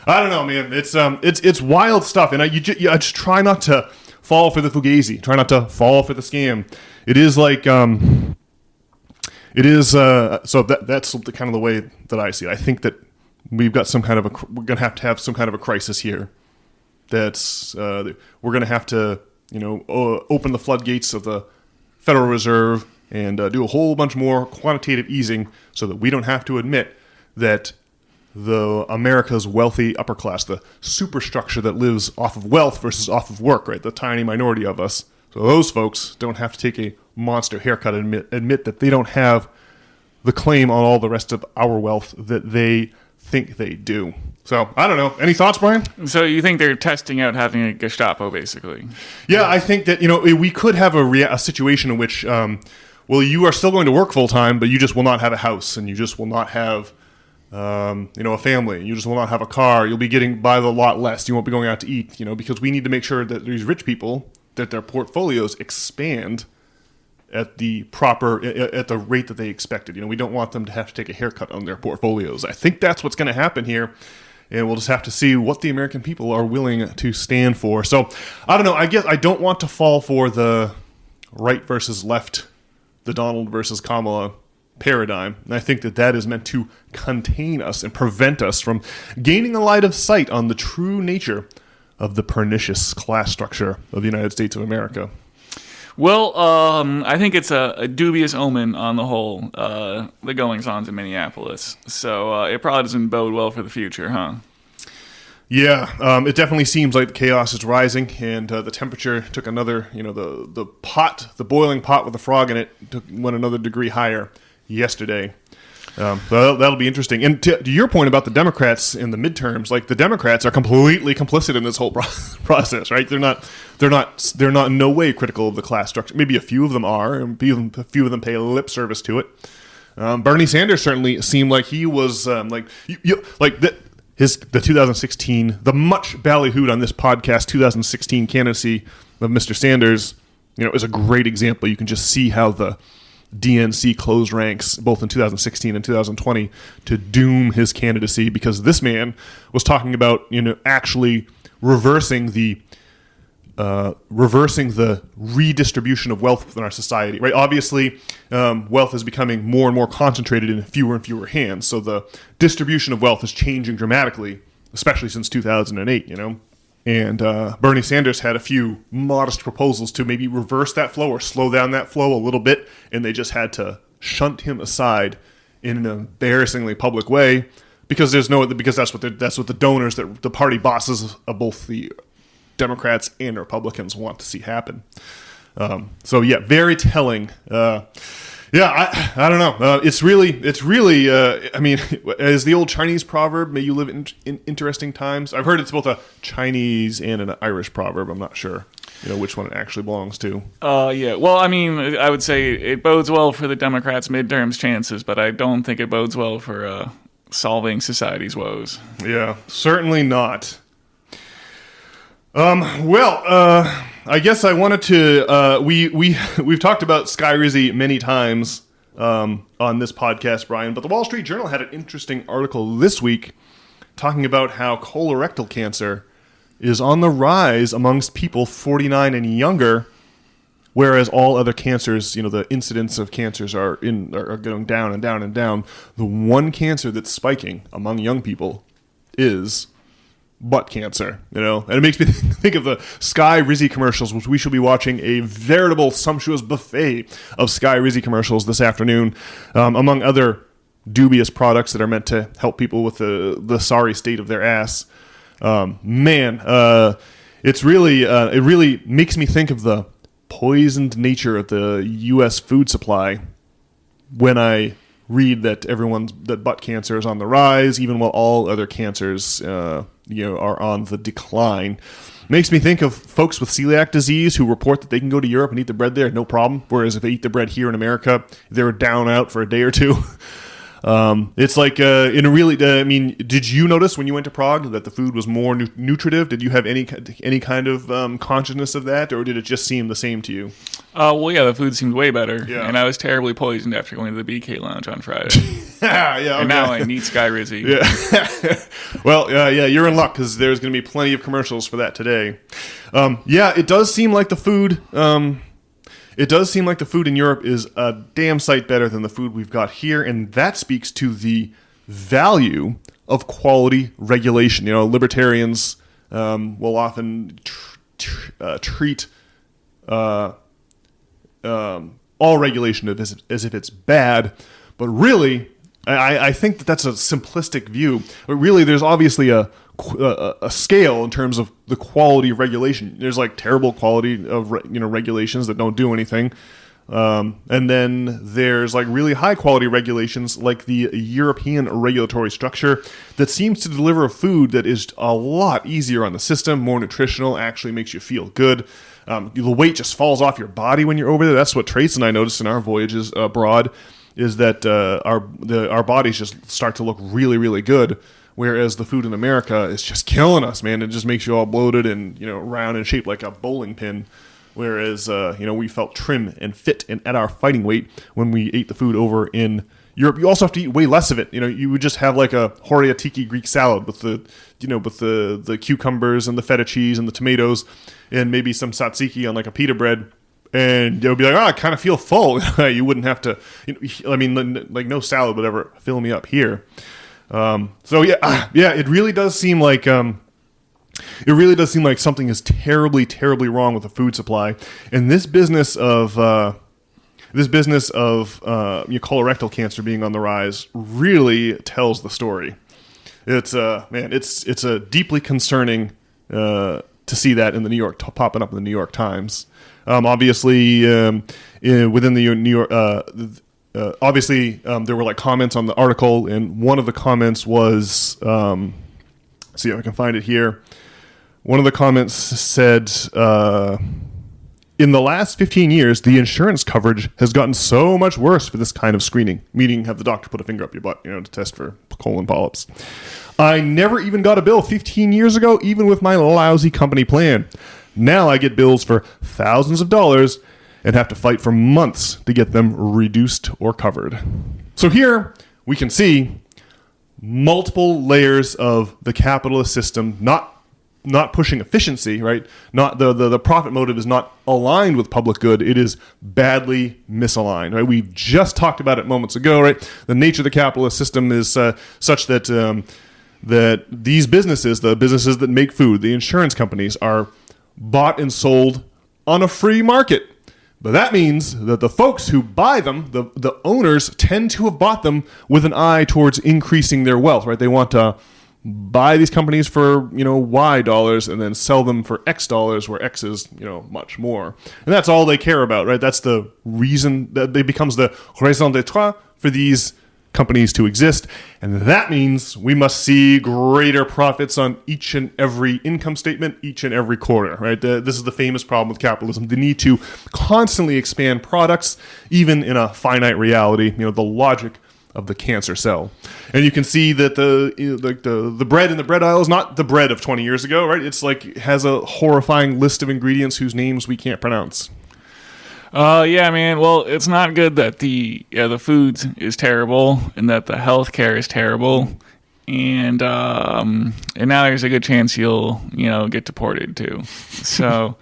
I don't know, man. It's wild stuff, and I just try not to fall for the fugazi. Try not to fall for the scam. It is like so that's kind of the way that I see it. I think that we're going to have some kind of a crisis here. That's we're going to have to open the floodgates of the Federal Reserve and do a whole bunch more quantitative easing so that we don't have to admit that America's wealthy upper class, the superstructure that lives off of wealth versus off of work, right? The tiny minority of us. So those folks don't have to take a monster haircut and admit that they don't have the claim on all the rest of our wealth that they think they do. So, I don't know. Any thoughts, Brian? So you think they're testing out having a Gestapo, basically? Yeah, I think that, we could have a situation in which, you are still going to work full-time, but you just will not have a house, and you just will not have a family. You just will not have a car. You'll be getting by the lot less. You won't be going out to eat, because we need to make sure that these rich people, that their portfolios expand at the rate that they expected. We don't want them to have to take a haircut on their portfolios. I think that's what's going to happen here, and we'll just have to see what the American people are willing to stand for. So, I don't know. I guess I don't want to fall for the right versus left, the Donald versus Kamala paradigm. And I think that is meant to contain us and prevent us from gaining a light of sight on the true nature of the pernicious class structure of the United States of America. Well, I think it's a dubious omen on the whole, the goings-ons in Minneapolis. So it probably doesn't bode well for the future, huh? Yeah, it definitely seems like the chaos is rising, and the temperature took another, the boiling pot with the frog in it went another degree higher yesterday. So that'll be interesting. And to your point about the Democrats in the midterms, like the Democrats are completely complicit in this whole process, right? They're not in no way critical of the class structure. Maybe a few of them are, and a few of them pay lip service to it. Bernie Sanders certainly seemed like he was the 2016, the much ballyhooed on this podcast 2016 candidacy of Mr. Sanders, is a great example. You can just see how the DNC closed ranks both in 2016 and 2020 to doom his candidacy, because this man was talking about, actually reversing the redistribution of wealth within our society, right? Obviously, wealth is becoming more and more concentrated in fewer and fewer hands. So the distribution of wealth is changing dramatically, especially since 2008, And Bernie Sanders had a few modest proposals to maybe reverse that flow or slow down that flow a little bit, and they just had to shunt him aside in an embarrassingly public way, because that's what the donors, that the party bosses of both the Democrats and Republicans want to see happen. So yeah, very telling. I don't know. It's really. I mean, as the old Chinese proverb, "May you live in interesting times." I've heard it's both a Chinese and an Irish proverb. I'm not sure, which one it actually belongs to. Yeah. Well, I mean, I would say it bodes well for the Democrats' midterms chances, but I don't think it bodes well for solving society's woes. Yeah, certainly not. I guess I wanted to. We've talked about Skyrizi many times on this podcast, Brian. But the Wall Street Journal had an interesting article this week talking about how colorectal cancer is on the rise amongst people 49 and younger, whereas all other cancers, the incidence of cancers are going down and down and down. The one cancer that's spiking among young people is butt cancer, and it makes me think of the Skyrizi commercials, which we should be watching a veritable sumptuous buffet of Skyrizi commercials this afternoon, among other dubious products that are meant to help people with the sorry state of their ass. It's really it really makes me think of the poisoned nature of the U.S. food supply when I read that that butt cancer is on the rise, even while all other cancers are on the decline. Makes me think of folks with celiac disease who report that they can go to Europe and eat the bread there, no problem. Whereas if they eat the bread here in America, they're down out for a day or two. It's like I mean, did you notice when you went to Prague that the food was more nutritive? Did you have any kind of consciousness of that, or did it just seem the same to you? Well, yeah, the food seemed way better, yeah. And I was terribly poisoned after going to the BK Lounge on Friday. Yeah, okay. And now I need Skyrizi. Yeah. Well, yeah, you're in luck, because there's going to be plenty of commercials for that today. It does seem like the food. It does seem like the food in Europe is a damn sight better than the food we've got here, and that speaks to the value of quality regulation. Libertarians will often treat all regulation as if it's bad, but really, I think that's a simplistic view. But really, there's obviously a scale in terms of the quality of regulation. There's like terrible quality of regulations that don't do anything, and then there's like really high quality regulations, like the European regulatory structure that seems to deliver a food that is a lot easier on the system, more nutritional, actually makes you feel good. The weight just falls off your body when you're over there. That's what Trace and I noticed in our voyages abroad, is that our bodies just start to look really, really good. Whereas the food in America is just killing us, man. It just makes you all bloated and, round and shaped like a bowling pin. Whereas, we felt trim and fit and at our fighting weight when we ate the food over in Europe. You also have to eat way less of it. You would just have like a horiatiki Greek salad with the cucumbers and the feta cheese and the tomatoes and maybe some tzatziki on like a pita bread. And they'll be like, I kind of feel full. You wouldn't have to, like no salad would ever fill me up here. It really does seem like something is terribly, terribly wrong with the food supply, and this business of colorectal cancer being on the rise really tells the story. It's a deeply concerning to see that in the New York popping up in the New York Times. Obviously, within the New York. There were like comments on the article, and one of the comments was, see if I can find it here. One of the comments said, in the last 15 years, the insurance coverage has gotten so much worse for this kind of screening, meaning have the doctor put a finger up your butt, to test for colon polyps. I never even got a bill 15 years ago, even with my lousy company plan. Now I get bills for thousands of dollars, and have to fight for months to get them reduced or covered. So here we can see multiple layers of the capitalist system not pushing efficiency, right? Not the profit motive is not aligned with public good. It is badly misaligned, right? We just talked about it moments ago, right? The nature of the capitalist system is such that that these businesses, the businesses that make food, the insurance companies, are bought and sold on a free market. But that means that the folks who buy them, the owners, tend to have bought them with an eye towards increasing their wealth, right? They want to buy these companies for, Y dollars and then sell them for X dollars, where X is, much more. And that's all they care about, right? That's the reason that it becomes the raison d'etre for these companies to exist. And that means we must see greater profits on each and every income statement, each and every quarter, right? This is the famous problem with capitalism. The need to constantly expand products, even in a finite reality, the logic of the cancer cell. And you can see that the bread in the bread aisle is not the bread of 20 years ago, right? It's like has a horrifying list of ingredients whose names we can't pronounce. Yeah, man. Well, it's not good that the food is terrible and that the healthcare is terrible, and now there's a good chance you'll get deported too. So.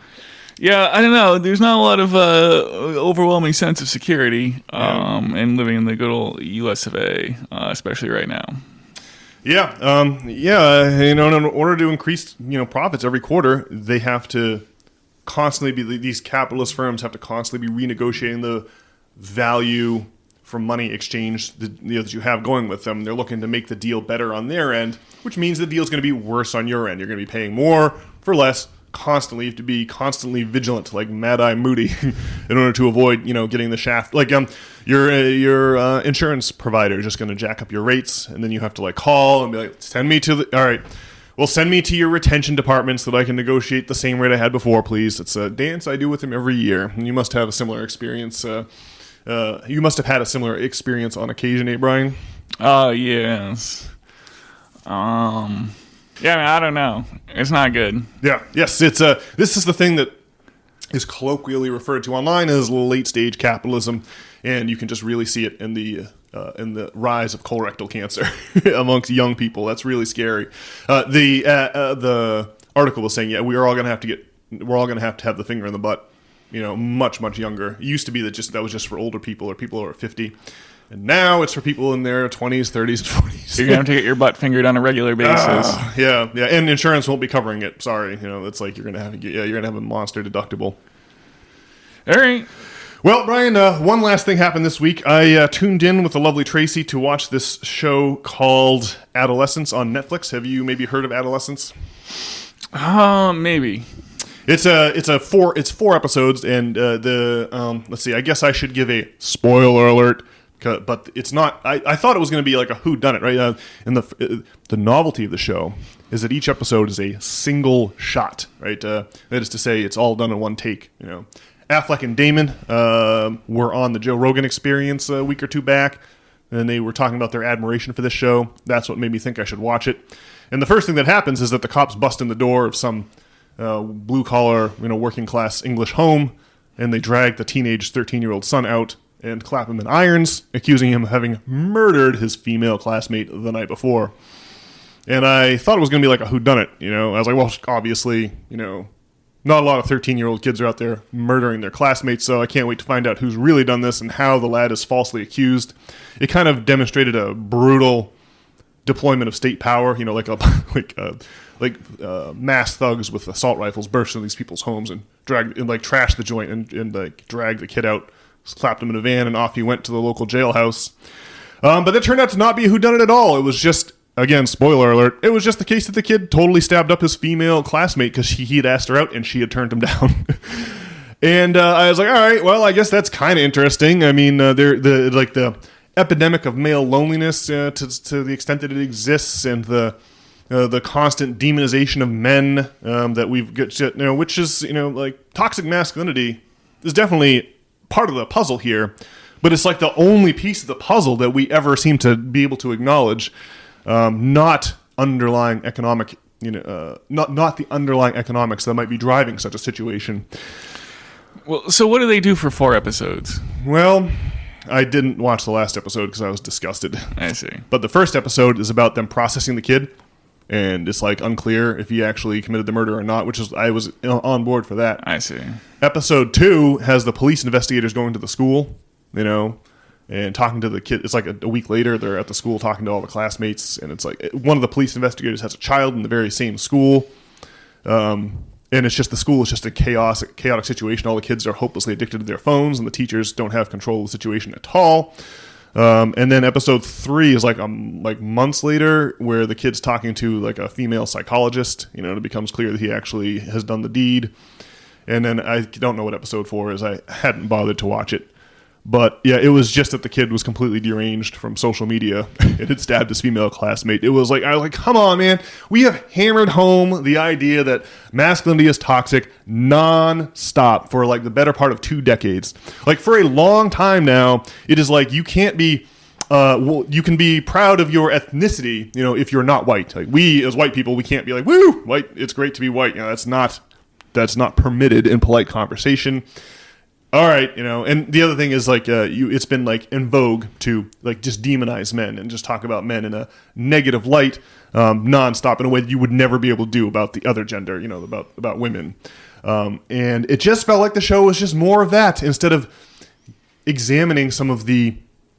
Yeah, I don't know. There's not a lot of overwhelming sense of security in living in the good old U.S. of A., especially right now. Yeah, in order to increase profits every quarter, they have to constantly these capitalist firms have to constantly be renegotiating the value for money exchange that you have going with them. They're looking to make the deal better on their end, which means the deal's going to be worse on your end. You're going to be paying more for less. Constantly, you have to be constantly vigilant, like Mad Eye Moody, in order to avoid, getting the shaft. Like, your insurance provider is just going to jack up your rates, and then you have to call and be like, send me to your retention department so that I can negotiate the same rate I had before, please. It's a dance I do with him every year, and you must have a similar experience. You must have had a similar experience on occasion, Brian? Yes. Yeah, I mean, I don't know. It's not good. Yeah. Yes. It's this is the thing that is colloquially referred to online as late stage capitalism, and you can just really see it in the rise of colorectal cancer amongst young people. That's really scary. The article was saying, we're all going to have the finger in the butt. Much younger. It used to be that was just for older people or people over 50. And now it's for people in their 20s, 30s, and 40s. You're going to have to get your butt fingered on a regular basis. Yeah. And insurance won't be covering it. Sorry. It's like you're going to have a monster deductible. All right. Well, Brian, one last thing happened this week. I tuned in with the lovely Tracy to watch this show called Adolescence on Netflix. Have you maybe heard of Adolescence? Maybe. It's 4 episodes, and let's see. I guess I should give a spoiler alert. But it's not. I thought it was going to be like a whodunit, right? And the novelty of the show is that each episode is a single shot, right? That is to say, it's all done in one take. Affleck and Damon were on the Joe Rogan Experience a week or two back, and they were talking about their admiration for this show. That's what made me think I should watch it. And the first thing that happens is that the cops bust in the door of some blue collar, working class English home, and they drag the teenage 13-year-old son out and clap him in irons, accusing him of having murdered his female classmate the night before. And I thought it was going to be like a whodunit, I was like, well, obviously, not a lot of 13-year-old kids are out there murdering their classmates, so I can't wait to find out who's really done this and how the lad is falsely accused. It kind of demonstrated a brutal deployment of state power, mass thugs with assault rifles burst into these people's homes and trash the joint and drag the kid out. Clapped him in a van, and off he went to the local jailhouse. But it turned out to not be a whodunit at all. It was just, again, spoiler alert, it was just the case that the kid totally stabbed up his female classmate because he had asked her out and she had turned him down. And I was like, all right, well, I guess that's kind of interesting. I mean, the epidemic of male loneliness to the extent that it exists, and the constant demonization of men that we've got, which is, toxic masculinity is definitely part of the puzzle here, but it's like the only piece of the puzzle that we ever seem to be able to acknowledge, not underlying economic, not the underlying economics that might be driving such a situation. Well, so what do they do for 4 episodes? Well, I didn't watch the last episode because I was disgusted. I see. But the first episode is about them processing the kid, and it's like unclear if he actually committed the murder or not, which is I was on board for that. I see. Episode 2 has the police investigators going to the school, and talking to the kid. It's like a week later, they're at the school talking to all the classmates, and it's like one of the police investigators has a child in the very same school. And it's just the school is just a chaotic situation. All the kids are hopelessly addicted to their phones, and the teachers don't have control of the situation at all. And then episode 3 is like months later, where the kid's talking to like a female psychologist. And it becomes clear that he actually has done the deed. And then I don't know what episode 4 is. I hadn't bothered to watch it. But yeah, it was just that the kid was completely deranged from social media and had stabbed his female classmate. I was like, come on, man. We have hammered home the idea that masculinity is toxic non-stop for like the better part of 2 decades. Like for a long time now, it is like you can't be, you can be proud of your ethnicity, if you're not white. Like we as white people, we can't be like, woo, white, it's great to be white. That's not permitted in polite conversation. All right, and the other thing is like it's been like in vogue to like just demonize men and just talk about men in a negative light nonstop in a way that you would never be able to do about the other gender, about women. And it just felt like the show was just more of that instead of examining some of the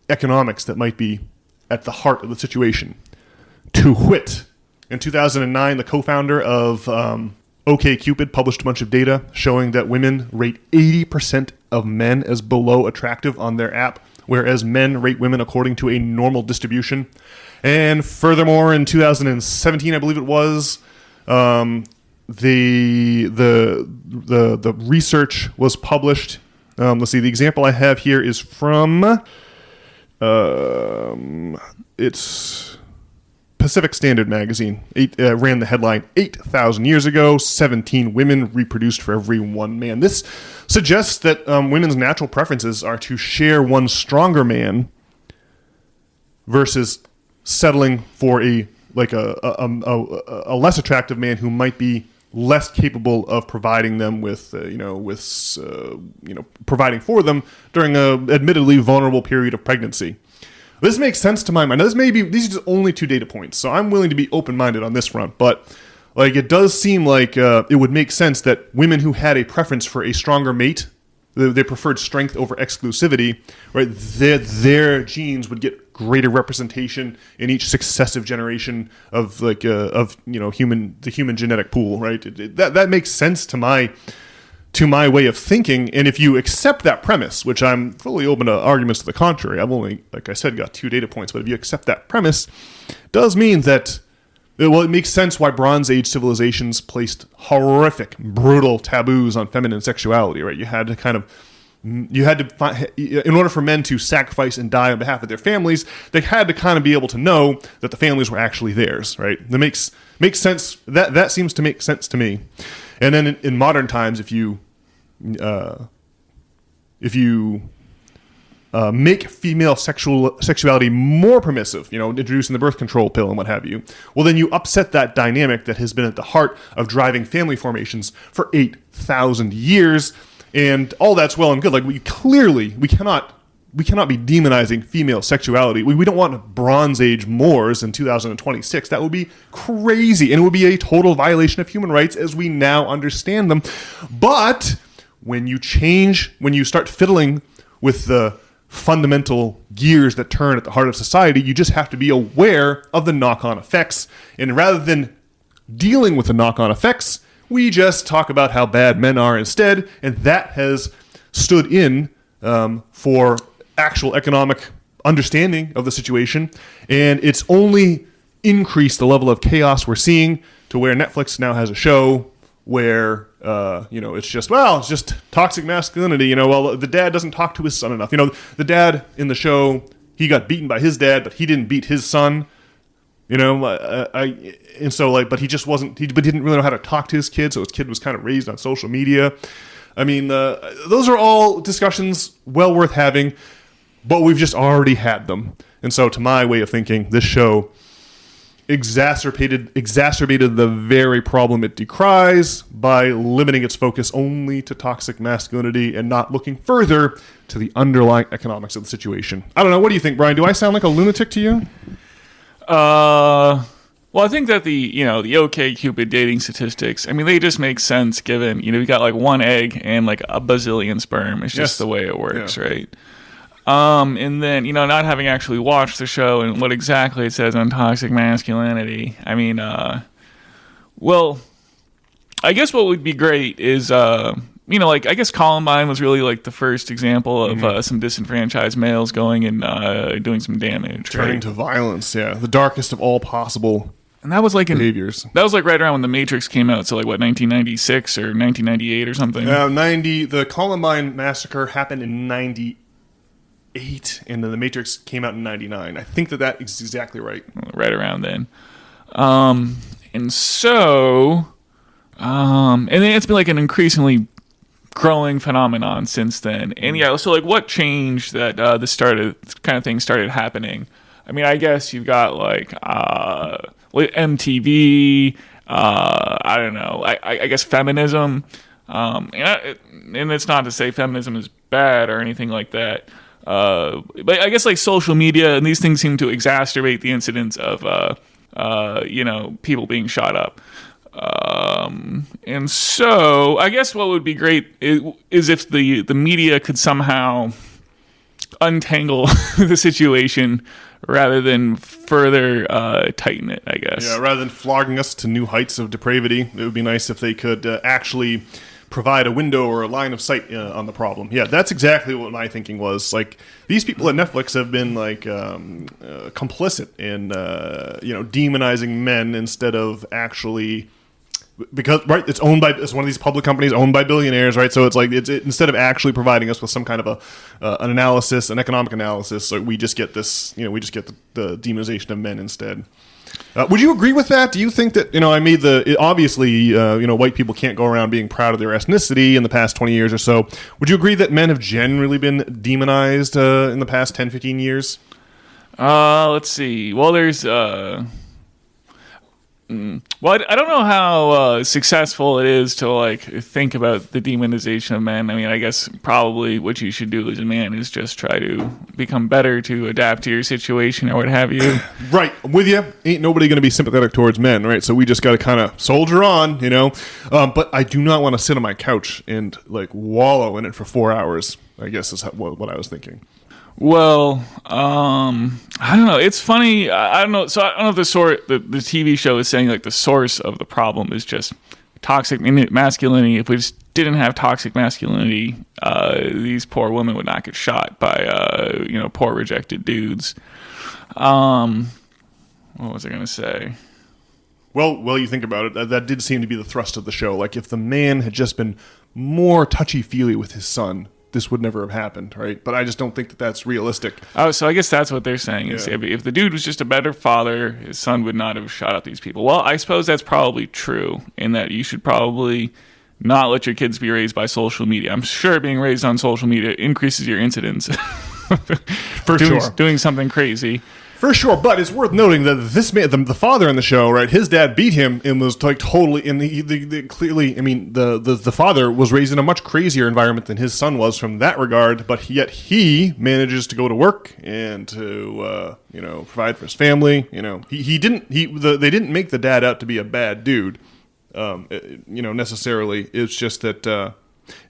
economics that might be at the heart of the situation. To wit, in 2009, the co-founder of OkCupid published a bunch of data showing that women rate 80% of men as below attractive on their app, whereas men rate women according to a normal distribution. And furthermore, in 2017, I believe it was, the research was published. Let's see, the example I have here is from it's Pacific Standard magazine. Ran the headline, 8,000 years ago, 17 women reproduced for every 1 man. This suggests that women's natural preferences are to share one stronger man versus settling for a less attractive man who might be less capable of providing them with providing for them during a admittedly vulnerable period of pregnancy. This makes sense to my mind. Now, these are just only 2 data points, so I'm willing to be open-minded on this front. But like, it does seem like it would make sense that women who had a preference for a stronger mate, they preferred strength over exclusivity, right? Their genes would get greater representation in each successive generation of the human genetic pool, right? That makes sense to my way of thinking. And if you accept that premise, which I'm fully open to arguments to the contrary, I've only, like I said, got 2 data points, but if you accept that premise, it does mean that, well, it makes sense why Bronze Age civilizations placed horrific, brutal taboos on feminine sexuality, right? You had to find, in order for men to sacrifice and die on behalf of their families, they had to kind of be able to know that the families were actually theirs, right? That makes sense. That seems to make sense to me. And then in modern times, if you make female sexuality more permissive, introducing the birth control pill and what have you, well, then you upset that dynamic that has been at the heart of driving family formations for 8,000 years. And all that's well and good. Like, we cannot be demonizing female sexuality. We don't want Bronze Age Moors in 2026. That would be crazy, and it would be a total violation of human rights as we now understand them. But when you start fiddling with the fundamental gears that turn at the heart of society, you just have to be aware of the knock-on effects. And rather than dealing with the knock-on effects, we just talk about how bad men are instead, and that has stood in for actual economic understanding of the situation, and it's only increased the level of chaos we're seeing to where Netflix now has a show where it's just toxic masculinity. Well, the dad doesn't talk to his son enough. The dad in the show, he got beaten by his dad, but he didn't beat his son. But he just wasn't. He didn't really know how to talk to his kid, so his kid was kind of raised on social media. I mean, those are all discussions well worth having, but we've just already had them. And so, to my way of thinking, this show exacerbated the very problem it decries by limiting its focus only to toxic masculinity and not looking further to the underlying economics of the situation. I don't know. What do you think, Brian? Do I sound like a lunatic to you? Well, I think that the OkCupid dating statistics, I mean, they just make sense given, you got like one egg and like a bazillion sperm. It's just the way it works, right? And then, not having actually watched the show and what exactly it says on toxic masculinity, I mean, well, I guess what would be great is, I guess Columbine was really like the first example of some disenfranchised males going and doing some damage. Turning to violence, the darkest of all possible and that was like behaviors. That was like right around when The Matrix came out, so like what, 1996 or 1998 or something? The Columbine massacre happened in 98, and then The Matrix came out in 99. I think that is exactly right. Right around then. And so, and then it's been like an increasingly growing phenomenon since then. And so like what changed that this kind of thing started happening? I mean, I guess you've got like MTV, I don't know, I guess feminism, and it's not to say feminism is bad or anything like that, but I guess like social media and these things seem to exacerbate the incidence of people being shot up. And so I guess what would be great is if the media could somehow untangle the situation rather than further tighten it, I guess. Yeah, rather than flogging us to new heights of depravity, it would be nice if they could actually provide a window or a line of sight on the problem. Yeah, that's exactly what my thinking was. Like, these people at Netflix have been like complicit in demonizing men instead of actually, because it's it's one of these public companies owned by billionaires, right? So it's like instead of actually providing us with some kind of an analysis, an economic analysis, so we just get this, we just get the demonization of men instead. Would you agree with that? Do you think that obviously white people can't go around being proud of their ethnicity in the past 20 years or so? Would you agree that men have generally been demonized in the past 10, 15 years? Let's see. Well, there's well, I don't know how successful it is to like think about the demonization of men. I mean, I guess probably what you should do as a man is just try to become better to adapt to your situation or what have you. Right, I'm with you. Ain't nobody going to be sympathetic towards men, right? So we just got to kind of soldier on, But I do not want to sit on my couch and like wallow in it for 4 hours, I guess is what I was thinking. Well, I don't know. It's funny. I don't know. So I don't know if the TV show is saying like the source of the problem is just toxic masculinity. If we just didn't have toxic masculinity, these poor women would not get shot by poor rejected dudes. What was I going to say? Well, you think about it. That did seem to be the thrust of the show. Like if the man had just been more touchy-feely with his son, this would never have happened, right? But I just don't think that that's realistic. Oh, so I guess that's what they're saying. Is if the dude was just a better father, his son would not have shot up these people. Well, I suppose that's probably true, in that you should probably not let your kids be raised by social media. I'm sure being raised on social media increases your incidence. For sure. Doing something crazy. For sure, but it's worth noting that this man, the father in the show, right? His dad beat him and was like totally. And clearly, I mean, the father was raised in a much crazier environment than his son was from that regard. But yet he manages to go to work and to provide for his family. They didn't make the dad out to be a bad dude. Necessarily. It's just that.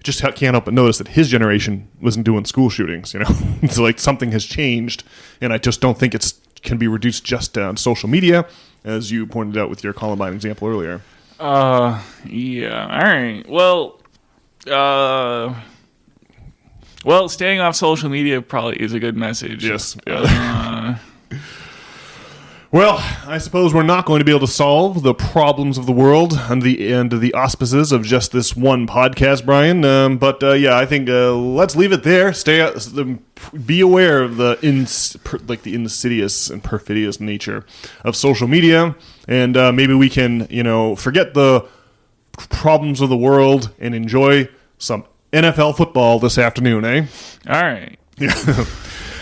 Just can't help but notice that his generation wasn't doing school shootings, It's like something has changed, and I just don't think it can be reduced just on social media, as you pointed out with your Columbine example earlier. Yeah. All right. Well, staying off social media probably is a good message. Yes. Well, I suppose we're not going to be able to solve the problems of the world under the auspices of just this one podcast, Brian. I think let's leave it there. Be aware of the insidious and perfidious nature of social media, and maybe we can, forget the problems of the world and enjoy some NFL football this afternoon, eh? All right.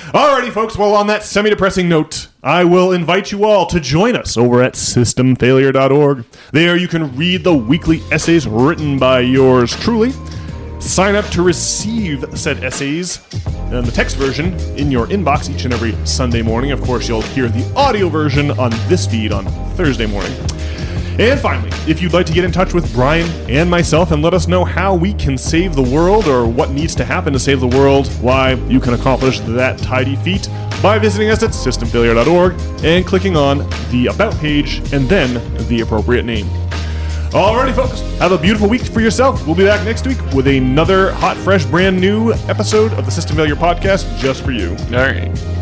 Alrighty, folks. Well, on that semi-depressing note, I will invite you all to join us over at systemfailure.org. There you can read the weekly essays written by yours truly. Sign up to receive said essays and the text version in your inbox each and every Sunday morning. Of course, you'll hear the audio version on this feed on Thursday morning. And finally, if you'd like to get in touch with Brian and myself and let us know how we can save the world or what needs to happen to save the world, why, you can accomplish that tidy feat by visiting us at systemfailure.org and clicking on the About page and then the appropriate name. Alrighty, folks, have a beautiful week for yourself. We'll be back next week with another hot, fresh, brand new episode of the System Failure Podcast just for you. All right.